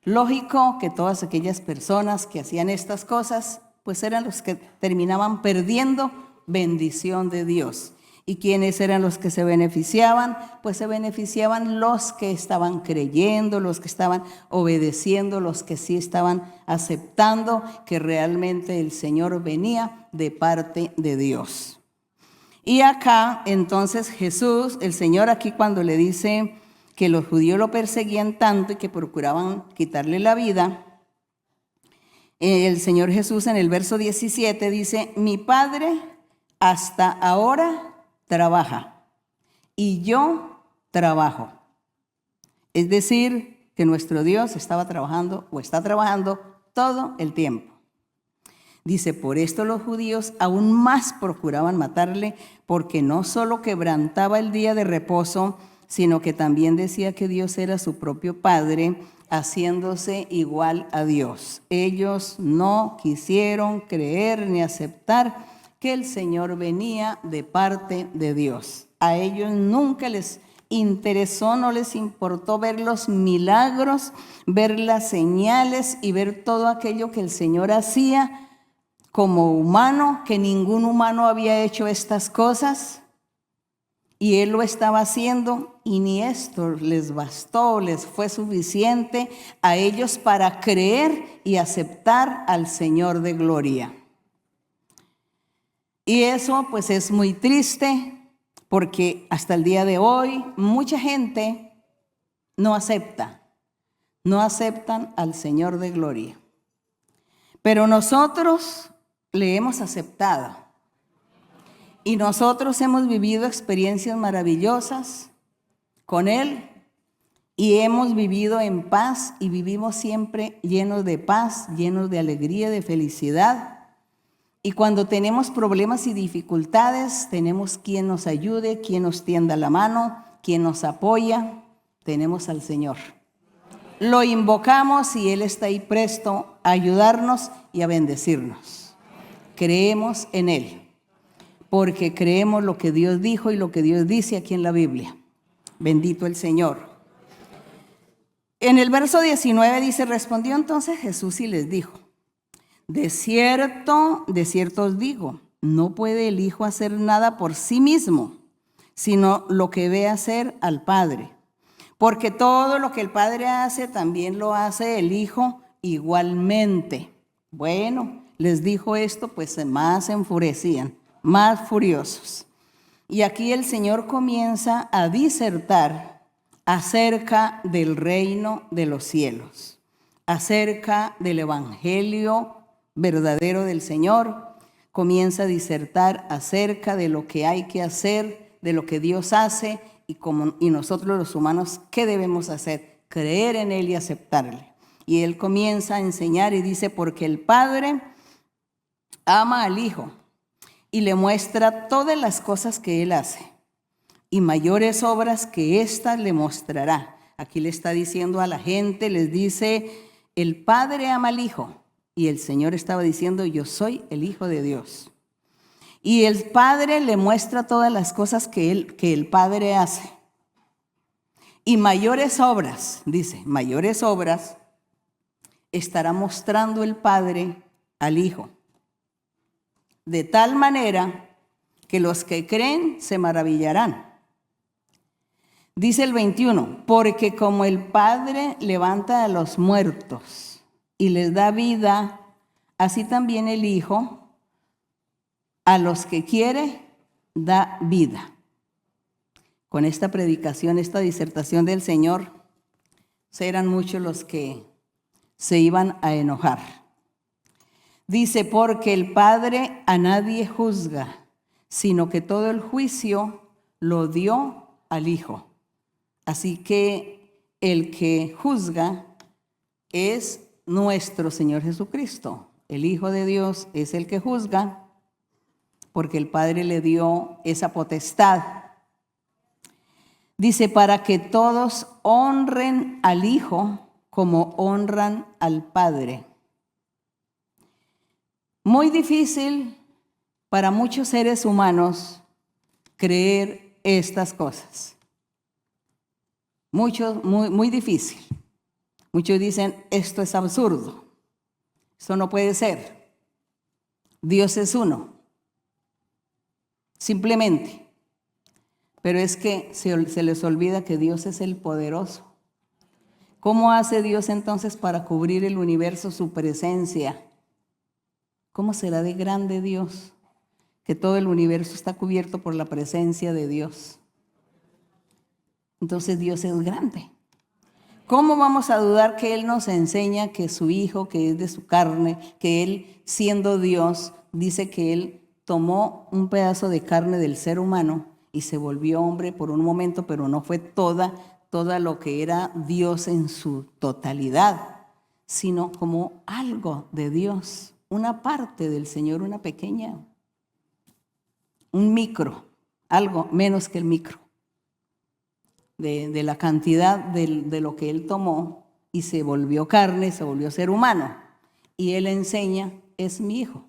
[SPEAKER 4] Lógico que todas aquellas personas que hacían estas cosas, pues eran los que terminaban perdiendo bendición de Dios. ¿Y quiénes eran los que se beneficiaban? Pues se beneficiaban los que estaban creyendo, los que estaban obedeciendo, los que sí estaban aceptando que realmente el Señor venía de parte de Dios. Y acá, entonces Jesús, el Señor aquí cuando le dice que los judíos lo perseguían tanto y que procuraban quitarle la vida, el Señor Jesús en el verso 17 dice: mi Padre hasta ahora trabaja y yo trabajo. Es decir, que nuestro Dios estaba trabajando o está trabajando todo el tiempo. Dice: por esto los judíos aún más procuraban matarle, porque no solo quebrantaba el día de reposo, sino que también decía que Dios era su propio Padre, haciéndose igual a Dios. Ellos no quisieron creer ni aceptar que el Señor venía de parte de Dios. A ellos nunca les interesó, no les importó ver los milagros, ver las señales y ver todo aquello que el Señor hacía como humano, que ningún humano había hecho estas cosas. Y Él lo estaba haciendo y ni esto les bastó, les fue suficiente a ellos para creer y aceptar al Señor de gloria. Y eso pues es muy triste porque hasta el día de hoy mucha gente no aceptan al Señor de gloria. Pero nosotros le hemos aceptado. Y nosotros hemos vivido experiencias maravillosas con Él y hemos vivido en paz y vivimos siempre llenos de paz, llenos de alegría, de felicidad. Y cuando tenemos problemas y dificultades, tenemos quien nos ayude, quien nos tienda la mano, quien nos apoya. Tenemos al Señor. Lo invocamos y Él está ahí presto a ayudarnos y a bendecirnos. Creemos en Él, porque creemos lo que Dios dijo y lo que Dios dice aquí en la Biblia. Bendito el Señor. En el verso 19 dice: respondió entonces Jesús y les dijo: de cierto os digo, no puede el Hijo hacer nada por sí mismo, sino lo que ve hacer al Padre. Porque todo lo que el Padre hace, también lo hace el Hijo igualmente. Bueno, les dijo esto, pues más se enfurecían, más furiosos. Y aquí el Señor comienza a disertar acerca del reino de los cielos, acerca del evangelio verdadero del Señor. Comienza a disertar acerca de lo que hay que hacer, de lo que Dios hace y nosotros los humanos, ¿qué debemos hacer? Creer en Él y aceptarle. Y Él comienza a enseñar y dice: porque el Padre ama al Hijo y le muestra todas las cosas que Él hace, y mayores obras que éstas le mostrará. Aquí le está diciendo a la gente, les dice: el Padre ama al Hijo, y el Señor estaba diciendo: yo soy el Hijo de Dios. Y el Padre le muestra todas las cosas que el Padre hace. Y mayores obras, dice, mayores obras estará mostrando el Padre al Hijo, de tal manera que los que creen se maravillarán. Dice el 21, porque como el Padre levanta a los muertos y les da vida, así también el Hijo a los que quiere da vida. Con esta predicación, esta disertación del Señor, eran muchos los que se iban a enojar. Dice, porque el Padre a nadie juzga, sino que todo el juicio lo dio al Hijo. Así que el que juzga es nuestro Señor Jesucristo. El Hijo de Dios es el que juzga, porque el Padre le dio esa potestad. Dice, para que todos honren al Hijo como honran al Padre. Muy difícil para muchos seres humanos creer estas cosas. Muy difícil. Muchos dicen, esto es absurdo. Esto no puede ser. Dios es uno. Simplemente. Pero es que se les olvida que Dios es el poderoso. ¿Cómo hace Dios entonces para cubrir el universo, su presencia? ¿Cómo será de grande Dios? Que todo el universo está cubierto por la presencia de Dios. Entonces Dios es grande. ¿Cómo vamos a dudar que Él nos enseña que su Hijo, que es de su carne, que Él, siendo Dios, dice que Él tomó un pedazo de carne del ser humano y se volvió hombre por un momento, pero no fue toda lo que era Dios en su totalidad, sino como algo de Dios, una parte del Señor, una pequeña, un micro, algo menos que el micro, de la cantidad de lo que Él tomó y se volvió carne, se volvió ser humano. Y Él enseña, es mi Hijo.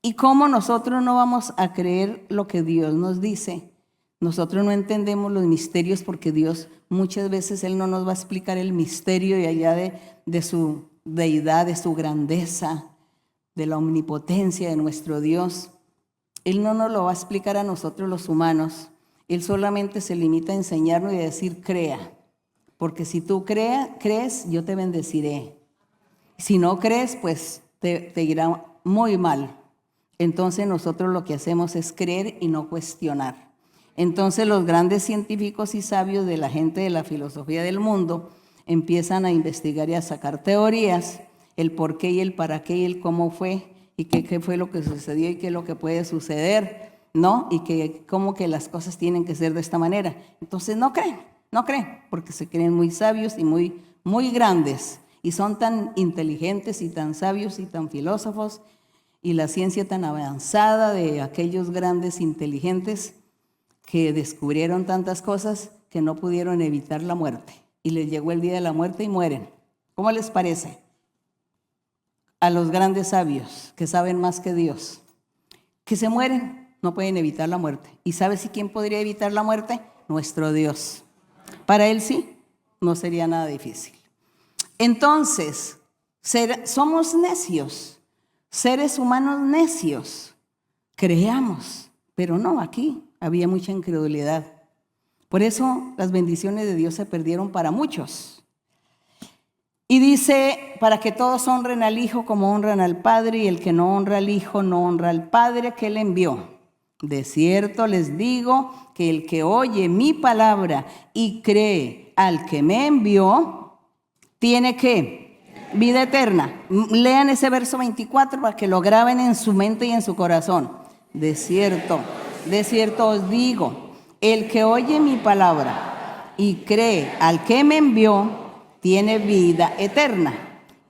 [SPEAKER 4] ¿Y cómo nosotros no vamos a creer lo que Dios nos dice? Nosotros no entendemos los misterios porque Dios muchas veces Él no nos va a explicar el misterio y allá de su deidad, de su grandeza, de la omnipotencia de nuestro Dios. Él no nos lo va a explicar a nosotros los humanos. Él solamente se limita a enseñarnos y a decir, crea. Porque si tú crees, yo te bendeciré. Si no crees, pues te irá muy mal. Entonces nosotros lo que hacemos es creer y no cuestionar. Entonces los grandes científicos y sabios de la gente de la filosofía del mundo empiezan a investigar y a sacar teorías, el por qué y el para qué y el cómo fue y qué fue lo que sucedió y qué es lo que puede suceder, ¿no? Y que cómo que las cosas tienen que ser de esta manera. Entonces no creen, porque se creen muy sabios y muy grandes y son tan inteligentes y tan sabios y tan filósofos y la ciencia tan avanzada de aquellos grandes inteligentes que descubrieron tantas cosas que no pudieron evitar la muerte. Y les llegó el día de la muerte y mueren. ¿Cómo les parece? A los grandes sabios que saben más que Dios, que se mueren, no pueden evitar la muerte. ¿Y sabes quién podría evitar la muerte? Nuestro Dios. Para Él sí, no sería nada difícil. Entonces, somos necios, seres humanos necios. Creamos, pero no aquí. Había mucha incredulidad. Por eso las bendiciones de Dios se perdieron para muchos. Y dice, para que todos honren al Hijo como honran al Padre, y el que no honra al Hijo no honra al Padre que le envió. De cierto les digo que el que oye mi palabra y cree al que me envió, tiene ¿qué? Vida eterna. Lean ese verso 24 para que lo graben en su mente y en su corazón. De cierto os digo, el que oye mi palabra y cree al que me envió, tiene vida eterna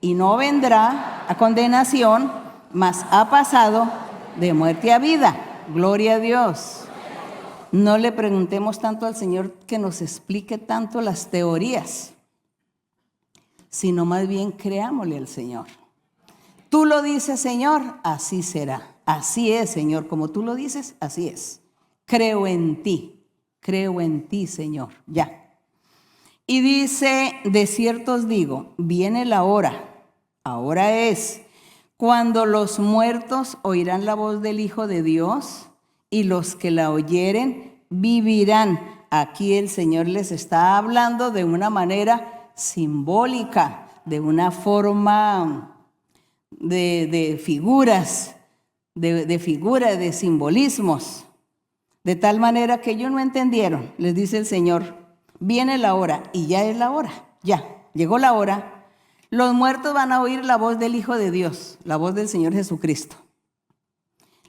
[SPEAKER 4] y no vendrá a condenación, mas ha pasado de muerte a vida. Gloria a Dios. No le preguntemos tanto al Señor que nos explique tanto las teorías, sino más bien creámosle al Señor. Tú lo dices, Señor, así será. Así es, Señor, como tú lo dices, así es. Creo en ti, Señor, ya. Y dice, de cierto os digo, viene la hora, ahora es, cuando los muertos oirán la voz del Hijo de Dios y los que la oyeren vivirán. Aquí el Señor les está hablando de una manera simbólica, de una forma de figuras, de simbolismos, de tal manera que ellos no entendieron. Les dice el Señor, viene la hora, y ya es la hora, ya. llegó la hora, los muertos van a oír la voz del Hijo de Dios, la voz del Señor Jesucristo.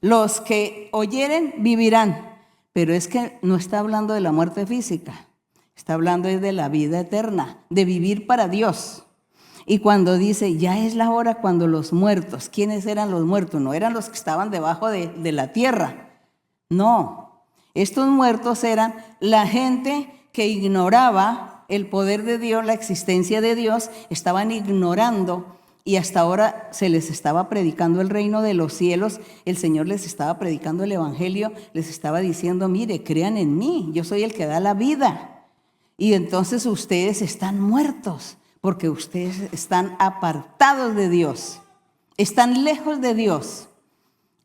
[SPEAKER 4] Los que oyeren vivirán, pero es que no está hablando de la muerte física, está hablando de la vida eterna, de vivir para Dios. Y cuando dice, ya es la hora cuando los muertos, ¿quiénes eran los muertos? No eran los que estaban debajo de la tierra, no. Estos muertos eran la gente que ignoraba el poder de Dios, la existencia de Dios, estaban ignorando y hasta ahora se les estaba predicando el reino de los cielos, el Señor les estaba predicando el evangelio, les estaba diciendo, mire, crean en mí, yo soy el que da la vida. Y entonces ustedes están muertos porque ustedes están apartados de Dios, están lejos de Dios,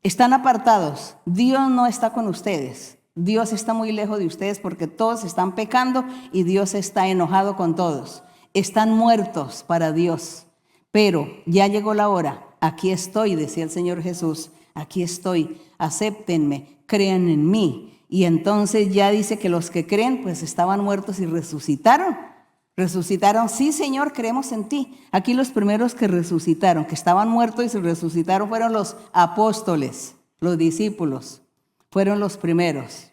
[SPEAKER 4] están apartados. Dios no está con ustedes, Dios está muy lejos de ustedes porque todos están pecando y Dios está enojado con todos. Están muertos para Dios. Pero ya llegó la hora, aquí estoy, decía el Señor Jesús, aquí estoy, acéptenme, crean en mí. Y entonces ya dice que los que creen pues estaban muertos y resucitaron. Resucitaron, sí Señor, creemos en ti. Aquí los primeros que resucitaron, que estaban muertos y se resucitaron fueron los apóstoles, los discípulos, fueron los primeros.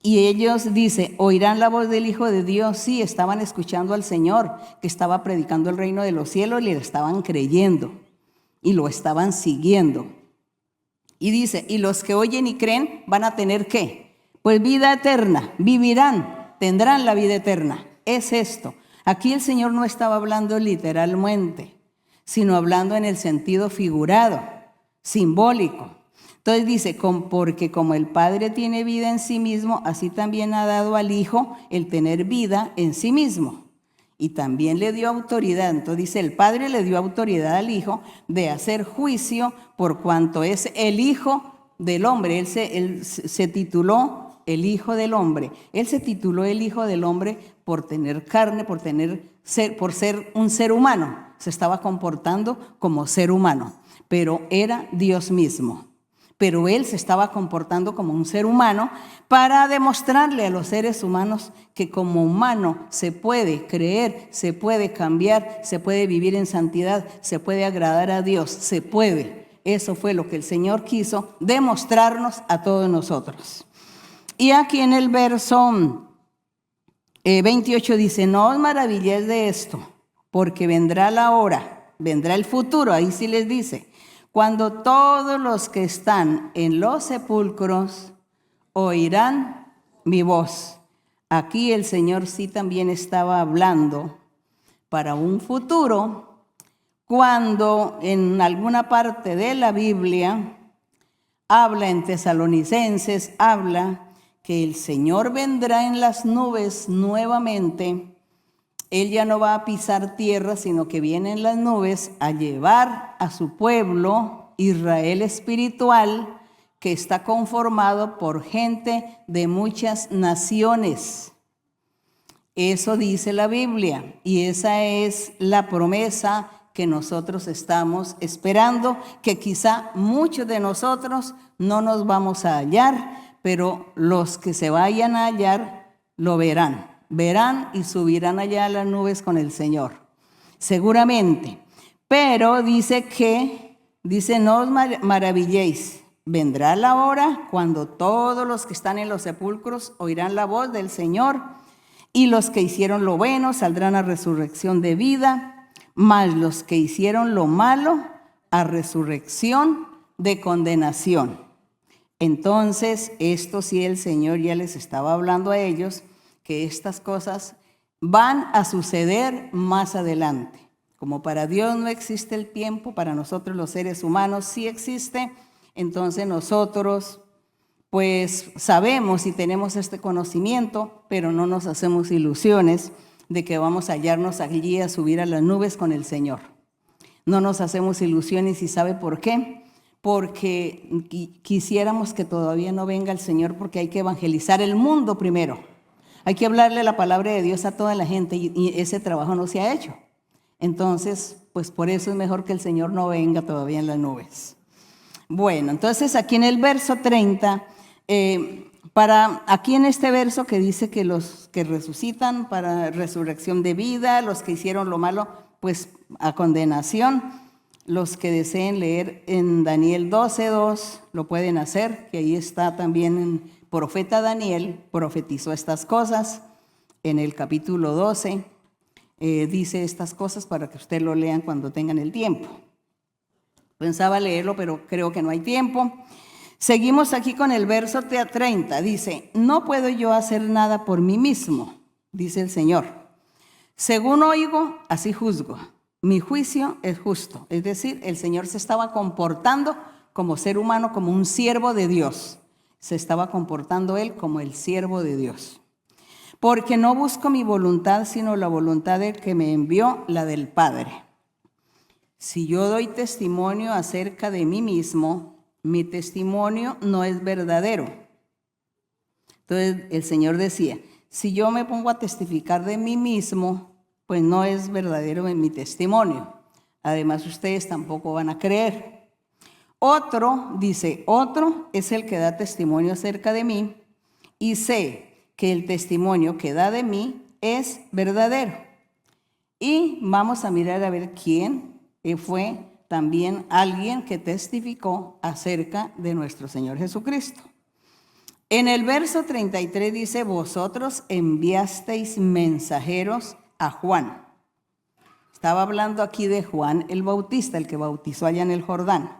[SPEAKER 4] Y ellos, dice, oirán la voz del Hijo de Dios. Sí, estaban escuchando al Señor, que estaba predicando el reino de los cielos y le estaban creyendo y lo estaban siguiendo. Y dice, y los que oyen y creen van a tener ¿qué? Pues vida eterna, vivirán, tendrán la vida eterna. Es esto. Aquí el Señor no estaba hablando literalmente, sino hablando en el sentido figurado, simbólico. Entonces dice, porque como el Padre tiene vida en sí mismo, así también ha dado al Hijo el tener vida en sí mismo. Y también le dio autoridad. Entonces dice, el Padre le dio autoridad al Hijo de hacer juicio por cuanto es el Hijo del Hombre. Él se tituló el Hijo del Hombre. Él se tituló el Hijo del Hombre por tener carne, por ser un ser humano. Se estaba comportando como ser humano, pero era Dios mismo. Pero él se estaba comportando como un ser humano para demostrarle a los seres humanos que como humano se puede creer, se puede cambiar, se puede vivir en santidad, se puede agradar a Dios, se puede. Eso fue lo que el Señor quiso demostrarnos a todos nosotros. Y aquí en el verso 28 dice, no os maravilléis de esto, porque vendrá la hora, vendrá el futuro, ahí sí les dice, cuando todos los que están en los sepulcros oirán mi voz. Aquí el Señor sí también estaba hablando para un futuro, cuando en alguna parte de la Biblia habla en Tesalonicenses, habla que el Señor vendrá en las nubes nuevamente. Él ya no va a pisar tierra, sino que viene en las nubes a llevar a su pueblo, Israel espiritual, que está conformado por gente de muchas naciones. Eso dice la Biblia y esa es la promesa que nosotros estamos esperando, que quizá muchos de nosotros no nos vamos a hallar, pero los que se vayan a hallar lo verán. Verán y subirán allá a las nubes con el Señor, seguramente. Pero dice, no os maravilléis, vendrá la hora cuando todos los que están en los sepulcros oirán la voz del Señor, y los que hicieron lo bueno saldrán a resurrección de vida, mas los que hicieron lo malo a resurrección de condenación. Entonces, esto sí el Señor ya les estaba hablando a ellos, que estas cosas van a suceder más adelante. Como para Dios no existe el tiempo, para nosotros los seres humanos sí existe, entonces nosotros pues sabemos y tenemos este conocimiento, pero no nos hacemos ilusiones de que vamos a hallarnos allí a subir a las nubes con el Señor. No nos hacemos ilusiones y ¿sabe por qué? Porque quisiéramos que todavía no venga el Señor porque hay que evangelizar el mundo primero. Hay que hablarle la palabra de Dios a toda la gente y ese trabajo no se ha hecho. Entonces, pues por eso es mejor que el Señor no venga todavía en las nubes. Bueno, entonces aquí en el verso 30 Aquí en este verso que dice que los que resucitan para resurrección de vida, los que hicieron lo malo, pues a condenación. Los que deseen leer en Daniel 12:2 lo pueden hacer, que ahí está también el profeta Daniel, profetizó estas cosas. En el capítulo 12 dice estas cosas para que ustedes lo lean cuando tengan el tiempo. Pensaba leerlo, pero creo que no hay tiempo. Seguimos aquí con el verso 30. Dice, no puedo yo hacer nada por mí mismo, dice el Señor. Según oigo, así juzgo. Mi juicio es justo. Es decir, el Señor se estaba comportando como ser humano, como un siervo de Dios. Se estaba comportando Él como el siervo de Dios. Porque no busco mi voluntad, sino la voluntad del que me envió, la del Padre. Si yo doy testimonio acerca de mí mismo, mi testimonio no es verdadero. Entonces el Señor decía, si yo me pongo a testificar de mí mismo, pues no es verdadero en mi testimonio. Además, ustedes tampoco van a creer. Otro es el que da testimonio acerca de mí y sé que el testimonio que da de mí es verdadero. Y vamos a mirar a ver quién fue también alguien que testificó acerca de nuestro Señor Jesucristo. En el verso 33 dice, vosotros enviasteis mensajeros a Juan. Estaba hablando aquí de Juan el Bautista, el que bautizó allá en el Jordán.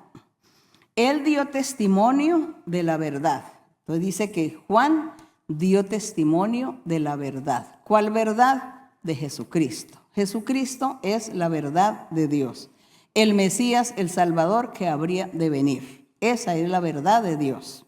[SPEAKER 4] Él dio testimonio de la verdad. Entonces dice que Juan dio testimonio de la verdad. ¿Cuál verdad? De Jesucristo. Jesucristo es la verdad de Dios. El Mesías, el Salvador que habría de venir. Esa es la verdad de Dios.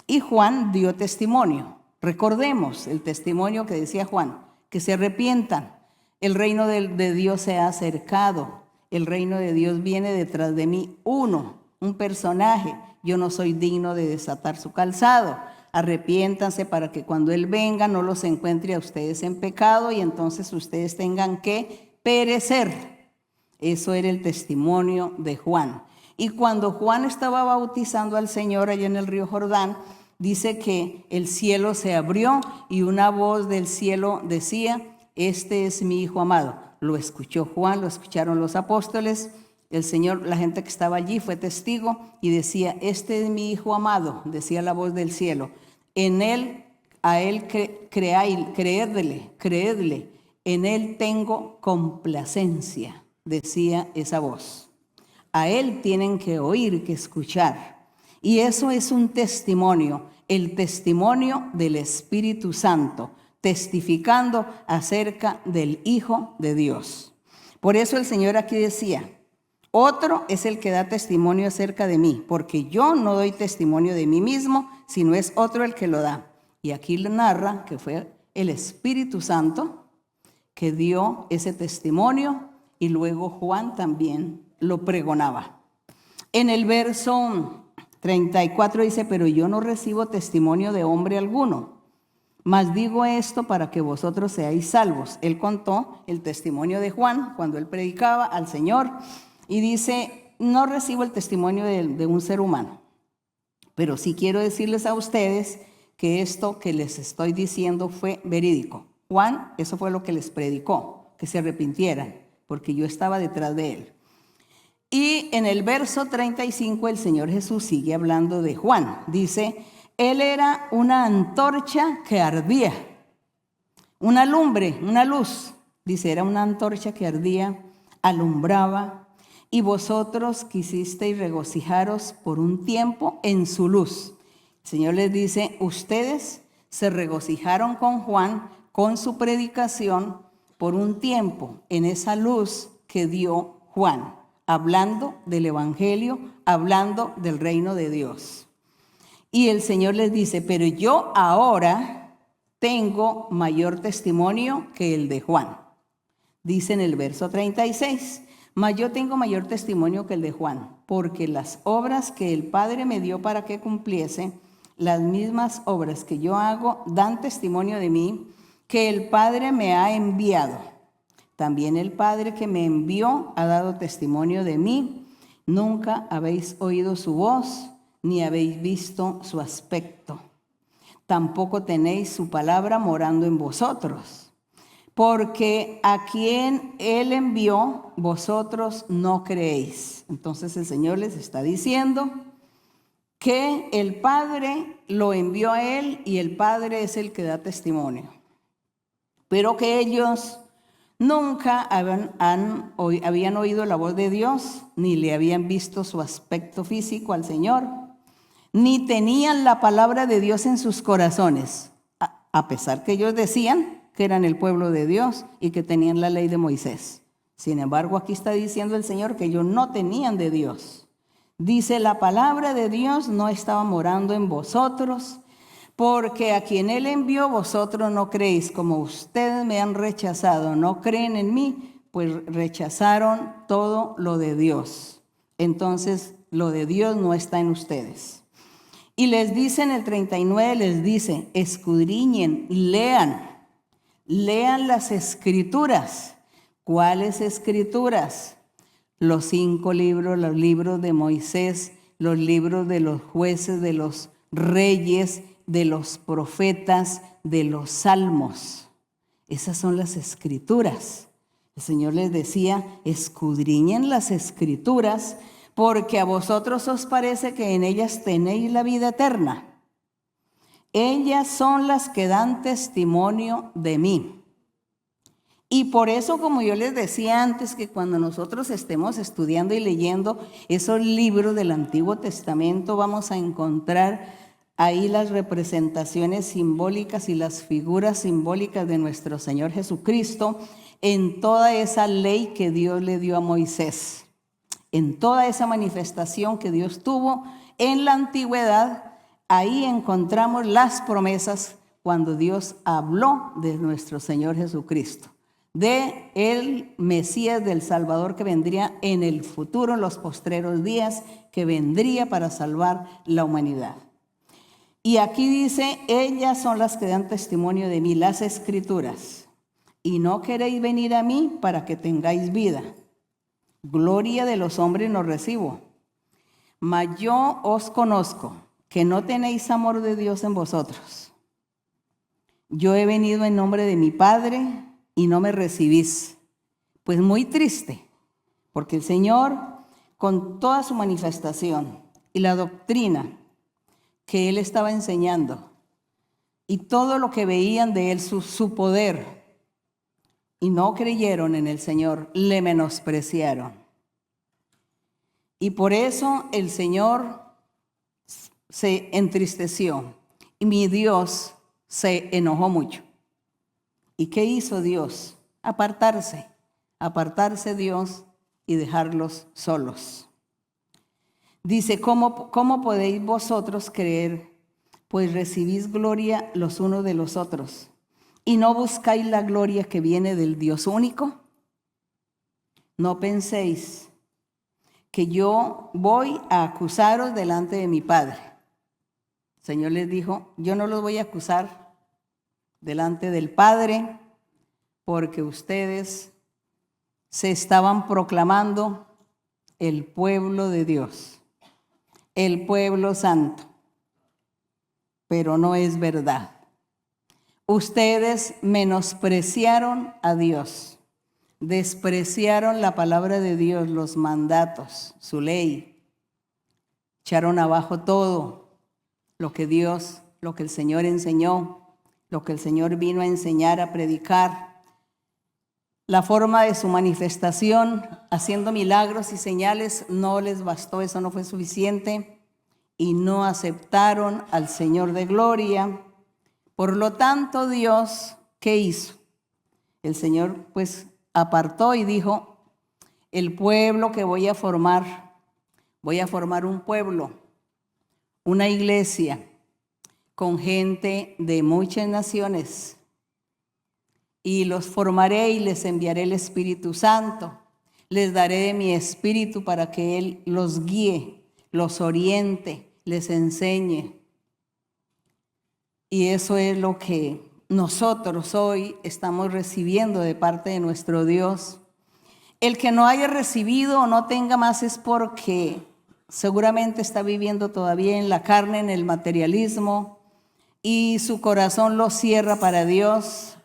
[SPEAKER 4] Y Juan dio testimonio. Recordemos el testimonio que decía Juan, que se arrepientan. El reino de Dios se ha acercado. El reino de Dios viene detrás de mí. Un personaje. Yo no soy digno de desatar su calzado. Arrepiéntanse para que cuando Él venga no los encuentre a ustedes en pecado y entonces ustedes tengan que perecer. Eso era el testimonio de Juan. Y cuando Juan estaba bautizando al Señor allá en el río Jordán, dice que el cielo se abrió y una voz del cielo decía, este es mi Hijo amado. Lo escuchó Juan, lo escucharon los apóstoles. El Señor, la gente que estaba allí fue testigo y decía, este es mi Hijo amado, decía la voz del cielo. En Él, a Él creedle, en Él tengo complacencia, decía esa voz. A Él tienen que oír, que escuchar. Y eso es un testimonio, el testimonio del Espíritu Santo, testificando acerca del Hijo de Dios. Por eso el Señor aquí decía, otro es el que da testimonio acerca de mí, porque yo no doy testimonio de mí mismo, sino es otro el que lo da. Y aquí le narra que fue el Espíritu Santo que dio ese testimonio y luego Juan también lo pregonaba. En el verso 34 dice, pero yo no recibo testimonio de hombre alguno, mas digo esto para que vosotros seáis salvos. Él contó el testimonio de Juan cuando él predicaba al Señor y dice, no recibo el testimonio de un ser humano, pero sí quiero decirles a ustedes que esto que les estoy diciendo fue verídico. Juan, eso fue lo que les predicó, que se arrepintieran, porque yo estaba detrás de él. Y en el verso 35 el Señor Jesús sigue hablando de Juan. Dice, él era una antorcha que ardía, una lumbre, una luz. Dice, era una antorcha que ardía, alumbraba, y vosotros quisisteis regocijaros por un tiempo en su luz. El Señor les dice, ustedes se regocijaron con Juan, con su predicación, por un tiempo en esa luz que dio Juan, hablando del Evangelio, hablando del reino de Dios. Y el Señor les dice, pero yo ahora tengo mayor testimonio que el de Juan. Dice en el verso 36, mas yo tengo mayor testimonio que el de Juan, porque las obras que el Padre me dio para que cumpliese, las mismas obras que yo hago, dan testimonio de mí, que el Padre me ha enviado. También el Padre que me envió ha dado testimonio de mí. Nunca habéis oído su voz, ni habéis visto su aspecto. tampoco tenéis su palabra morando en vosotros. Porque a quien Él envió, vosotros no creéis. Entonces el Señor les está diciendo que el Padre lo envió a Él y el Padre es el que da testimonio. Pero que ellos nunca habían oído la voz de Dios, ni le habían visto su aspecto físico al Señor, ni tenían la palabra de Dios en sus corazones, a pesar que ellos decían que eran el pueblo de Dios y que tenían la ley de Moisés. Sin embargo, aquí está diciendo el Señor que ellos no tenían de Dios. Dice, la palabra de Dios no estaba morando en vosotros, porque a quien Él envió vosotros no creéis. Como ustedes me han rechazado, no creen en mí, pues rechazaron todo lo de Dios. Entonces, lo de Dios no está en ustedes. Y les dice en el 39, les dice, escudriñen, lean las escrituras. ¿Cuáles escrituras? Los 5 libros, los libros de Moisés, los libros de los jueces, de los reyes, de los profetas, de los salmos. Esas son las escrituras. El Señor les decía, escudriñen las escrituras, porque a vosotros os parece que en ellas tenéis la vida eterna. Ellas son las que dan testimonio de mí. Y por eso, como yo les decía antes, que cuando nosotros estemos estudiando y leyendo esos libros del Antiguo Testamento, vamos a encontrar ahí las representaciones simbólicas y las figuras simbólicas de nuestro Señor Jesucristo en toda esa ley que Dios le dio a Moisés, en toda esa manifestación que Dios tuvo en la antigüedad. Ahí encontramos las promesas cuando Dios habló de nuestro Señor Jesucristo, de el Mesías, del Salvador que vendría en el futuro, en los postreros días, que vendría para salvar la humanidad. Y aquí dice, ellas son las que dan testimonio de mí, las escrituras. Y no queréis venir a mí para que tengáis vida. Gloria de los hombres no recibo. Mas yo os conozco, que no tenéis amor de Dios en vosotros. Yo he venido en nombre de mi Padre y no me recibís. Pues muy triste, porque el Señor, con toda su manifestación y la doctrina que Él estaba enseñando, y todo lo que veían de Él, su poder, y no creyeron en el Señor, le menospreciaron. Y por eso el Señor se entristeció y mi Dios se enojó mucho. ¿Y qué hizo Dios? Apartarse Dios y dejarlos solos. Dice, ¿cómo podéis vosotros creer? Pues recibís gloria los unos de los otros y no buscáis la gloria que viene del Dios único. No penséis que yo voy a acusaros delante de mi Padre. El Señor les dijo, yo no los voy a acusar delante del Padre, porque ustedes se estaban proclamando el pueblo de Dios, el pueblo santo, pero no es verdad. Ustedes menospreciaron a Dios, despreciaron la palabra de Dios, los mandatos, su ley, echaron abajo todo lo que Dios, lo que el Señor enseñó, lo que el Señor vino a enseñar, a predicar. La forma de su manifestación, haciendo milagros y señales, no les bastó, eso no fue suficiente, y no aceptaron al Señor de gloria. Por lo tanto, Dios, ¿qué hizo? El Señor, pues, apartó y dijo, el pueblo que voy a formar un pueblo, una iglesia, con gente de muchas naciones, y los formaré y les enviaré el Espíritu Santo. Les daré de mi Espíritu para que Él los guíe, los oriente, les enseñe. Y eso es lo que nosotros hoy estamos recibiendo de parte de nuestro Dios. El que no haya recibido o no tenga más es porque seguramente está viviendo todavía en la carne, en el materialismo, y su corazón lo cierra para Dios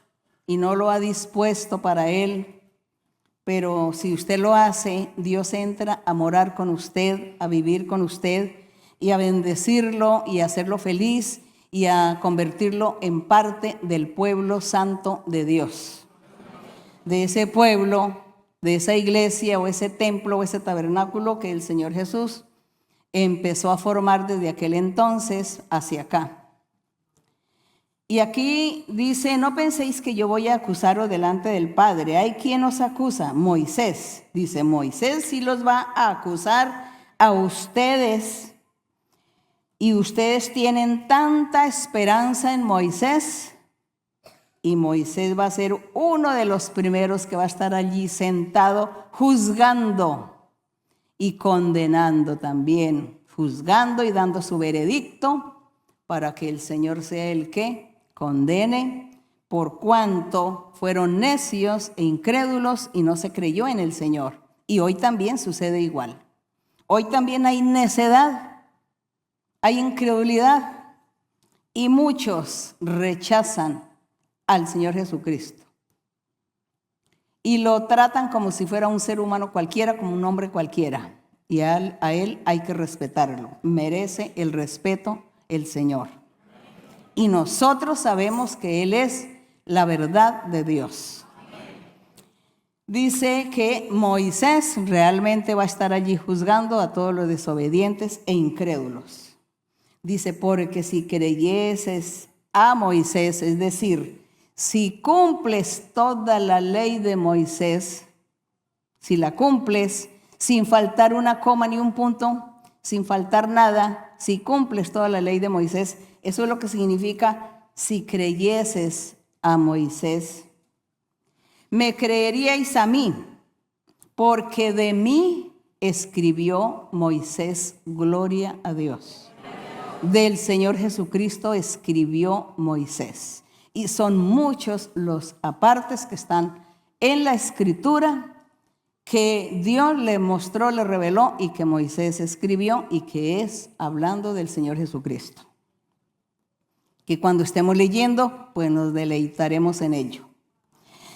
[SPEAKER 4] y no lo ha dispuesto para Él. Pero si usted lo hace, Dios entra a morar con usted, a vivir con usted y a bendecirlo y a hacerlo feliz y a convertirlo en parte del pueblo santo de Dios. De ese pueblo, de esa iglesia o ese templo o ese tabernáculo que el Señor Jesús empezó a formar desde aquel entonces hacia acá. Y aquí dice, no penséis que yo voy a acusaros delante del Padre. ¿Hay quien os acusa? Moisés. Dice, Moisés sí los va a acusar a ustedes. Y ustedes tienen tanta esperanza en Moisés. Y Moisés va a ser uno de los primeros que va a estar allí sentado juzgando y condenando también. Juzgando y dando su veredicto para que el Señor sea el que condene, por cuanto fueron necios e incrédulos y no se creyó en el Señor. Y hoy también sucede igual. Hoy también hay necedad, hay incredulidad y muchos rechazan al Señor Jesucristo. Y lo tratan como si fuera un ser humano cualquiera, como un hombre cualquiera. Y a él hay que respetarlo. Merece el respeto el Señor. Y nosotros sabemos que Él es la verdad de Dios. Dice que Moisés realmente va a estar allí juzgando a todos los desobedientes e incrédulos. Dice, porque si creyeses a Moisés, es decir, si cumples toda la ley de Moisés, si la cumples sin faltar una coma ni un punto, sin faltar nada, si cumples toda la ley de Moisés, eso es lo que significa si creyeses a Moisés. Me creeríais a mí, porque de mí escribió Moisés, gloria a Dios. Del Señor Jesucristo escribió Moisés. Y son muchos los apartes que están en la Escritura que Dios le mostró, le reveló y que Moisés escribió y que es hablando del Señor Jesucristo. Que cuando estemos leyendo, pues nos deleitaremos en ello.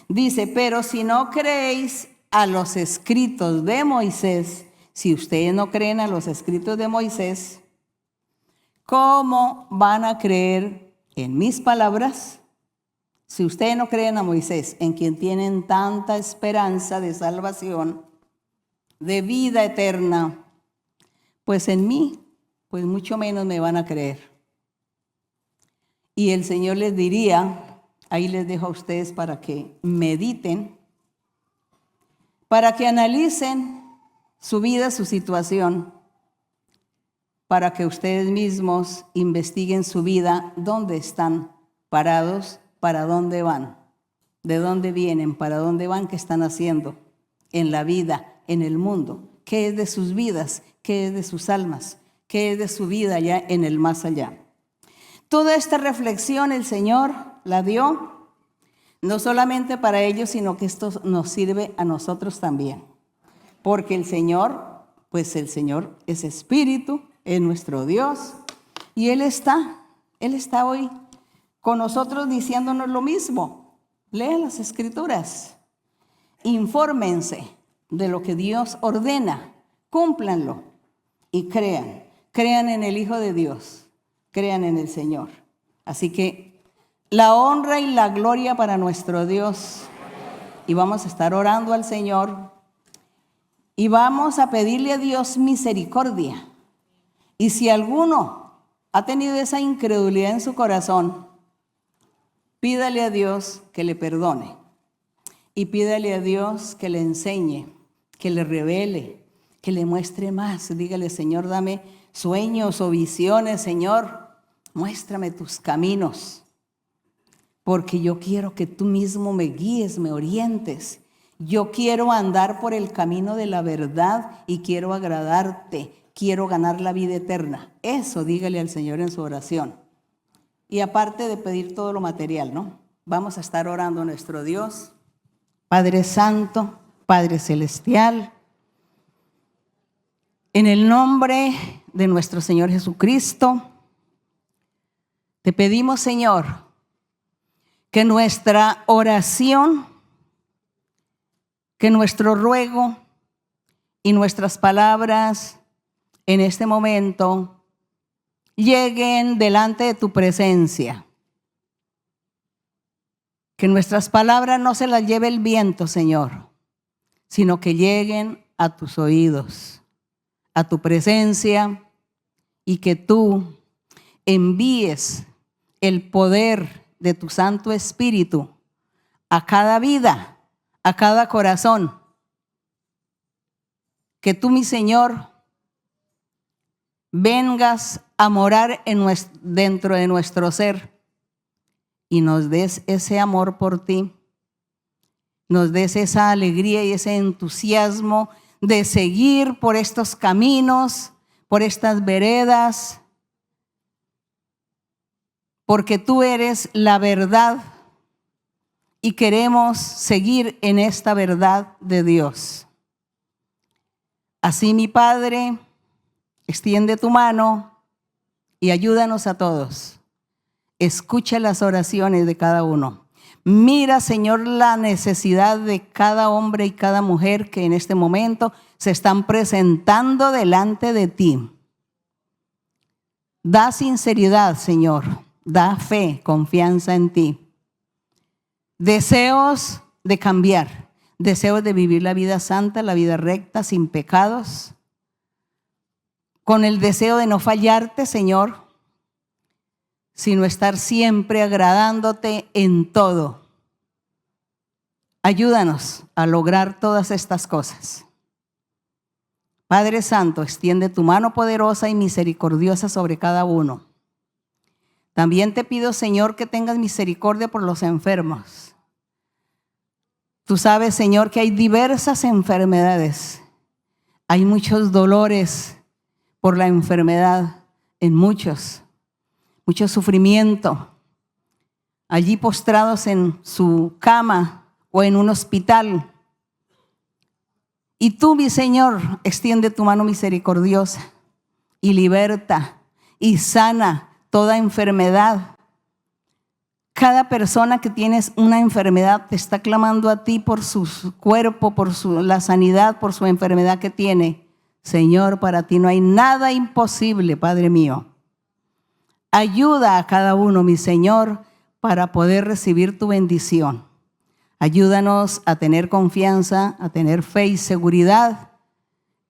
[SPEAKER 4] Dice, pero si no creéis a los escritos de Moisés, si ustedes no creen a los escritos de Moisés, ¿cómo van a creer en mis palabras? Si ustedes no creen a Moisés, en quien tienen tanta esperanza de salvación, de vida eterna, pues en mí, pues mucho menos me van a creer. Y el Señor les diría, ahí les dejo a ustedes para que mediten, para que analicen su vida, su situación, para que ustedes mismos investiguen su vida, dónde están parados, para dónde van, de dónde vienen, para dónde van, qué están haciendo en la vida, en el mundo, qué es de sus vidas, qué es de sus almas, qué es de su vida allá en el más allá. Toda esta reflexión el Señor la dio, no solamente para ellos, sino que esto nos sirve a nosotros también. Porque el Señor, pues el Señor es Espíritu, es nuestro Dios, y Él está hoy con nosotros diciéndonos lo mismo. Lean las Escrituras, infórmense de lo que Dios ordena, cúmplanlo y crean en el Hijo de Dios. Crean en el Señor. Así que la honra y la gloria para nuestro Dios. Y vamos a estar orando al Señor. Y vamos a pedirle a Dios misericordia. Y si alguno ha tenido esa incredulidad en su corazón, pídale a Dios que le perdone. Y pídale a Dios que le enseñe, que le revele, que le muestre más. Dígale, Señor, dame sueños o visiones, Señor. Muéstrame tus caminos, porque yo quiero que tú mismo me guíes, me orientes. Yo quiero andar por el camino de la verdad y quiero agradarte, quiero ganar la vida eterna. Eso dígale al Señor en su oración. Y aparte de pedir todo lo material, ¿no? Vamos a estar orando a nuestro Dios, Padre Santo, Padre Celestial, en el nombre de nuestro Señor Jesucristo. Te pedimos, Señor, que nuestra oración, que nuestro ruego y nuestras palabras en este momento lleguen delante de tu presencia. Que nuestras palabras no se las lleve el viento, Señor, sino que lleguen a tus oídos, a tu presencia, y que tú envíes el poder de tu Santo Espíritu a cada vida, a cada corazón. Que tú, mi Señor, vengas a morar dentro de nuestro ser y nos des ese amor por ti, nos des esa alegría y ese entusiasmo de seguir por estos caminos, por estas veredas, porque tú eres la verdad y queremos seguir en esta verdad de Dios. Así, mi Padre, extiende tu mano y ayúdanos a todos. Escucha las oraciones de cada uno. Mira, Señor, la necesidad de cada hombre y cada mujer que en este momento se están presentando delante de ti. Da sinceridad, Señor. Da fe, confianza en ti. Deseos de cambiar. Deseos de vivir la vida santa, la vida recta, sin pecados. Con el deseo de no fallarte, Señor, sino estar siempre agradándote en todo. Ayúdanos a lograr todas estas cosas. Padre Santo, extiende tu mano poderosa y misericordiosa sobre cada uno. También te pido, Señor, que tengas misericordia por los enfermos. Tú sabes, Señor, que hay diversas enfermedades. Hay muchos dolores por la enfermedad en mucho sufrimiento. Allí postrados en su cama o en un hospital. Y tú, mi Señor, extiende tu mano misericordiosa y liberta y sana toda enfermedad. Cada persona que tienes una enfermedad te está clamando a ti por su cuerpo, por la sanidad, por su enfermedad que tiene. Señor, para ti no hay nada imposible, Padre mío. Ayuda a cada uno, mi Señor, para poder recibir tu bendición. Ayúdanos a tener confianza, a tener fe y seguridad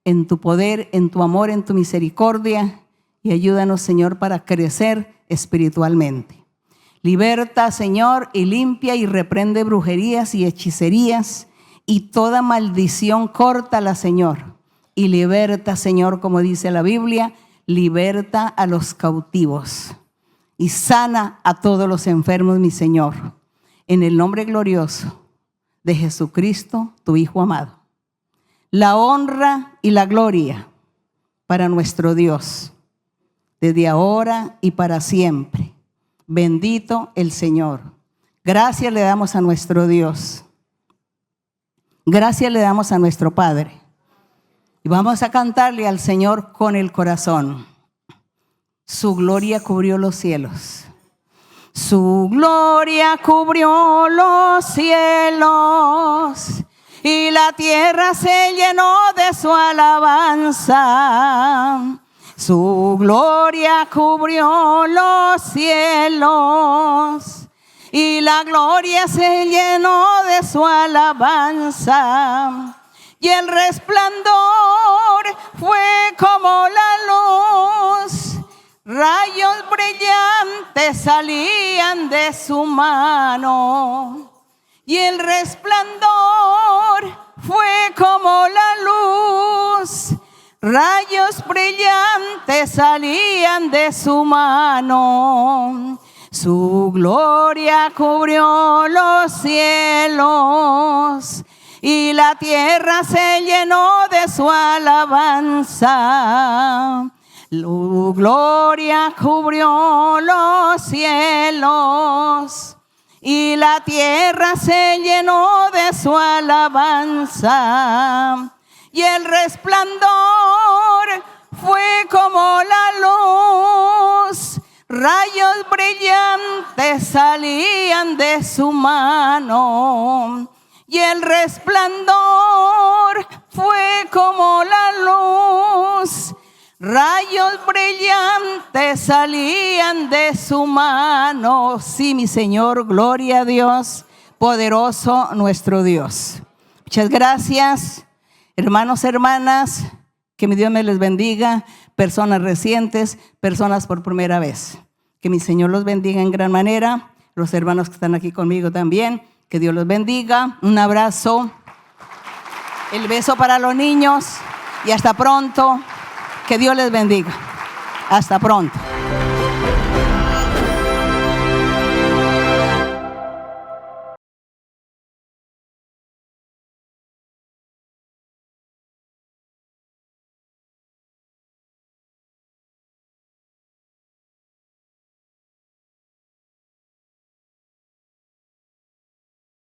[SPEAKER 4] en tu poder, en tu amor, en tu misericordia. Y ayúdanos, Señor, para crecer espiritualmente. Liberta, Señor, y limpia y reprende brujerías y hechicerías y toda maldición, córtala, Señor. Y liberta, Señor, como dice la Biblia, liberta a los cautivos y sana a todos los enfermos, mi Señor. En el nombre glorioso de Jesucristo, tu Hijo amado. La honra y la gloria para nuestro Dios, desde ahora y para siempre. Bendito el Señor. Gracias le damos a nuestro Dios. Gracias le damos a nuestro Padre. Y vamos a cantarle al Señor con el corazón. Su gloria cubrió los cielos. Su gloria cubrió los cielos. Y la tierra se llenó de su alabanza. Su gloria cubrió los cielos y la gloria se llenó de su alabanza. Y el resplandor fue como la luz, rayos brillantes salían de su mano. Y el resplandor fue como la luz, rayos brillantes salían de su mano. Su gloria cubrió los cielos y la tierra se llenó de su alabanza. Su gloria cubrió los cielos y la tierra se llenó de su alabanza. Y el resplandor fue como la luz, rayos brillantes salían de su mano, y el resplandor fue como la luz. Rayos brillantes salían de su mano. Sí, mi Señor, gloria a Dios, poderoso nuestro Dios. Muchas gracias, hermanos, hermanas, que mi Dios me les bendiga, personas recientes, personas por primera vez. Que mi Señor los bendiga en gran manera, los hermanos que están aquí conmigo también, que Dios los bendiga. Un abrazo, el beso para los niños y hasta pronto. Que Dios les bendiga. Hasta pronto.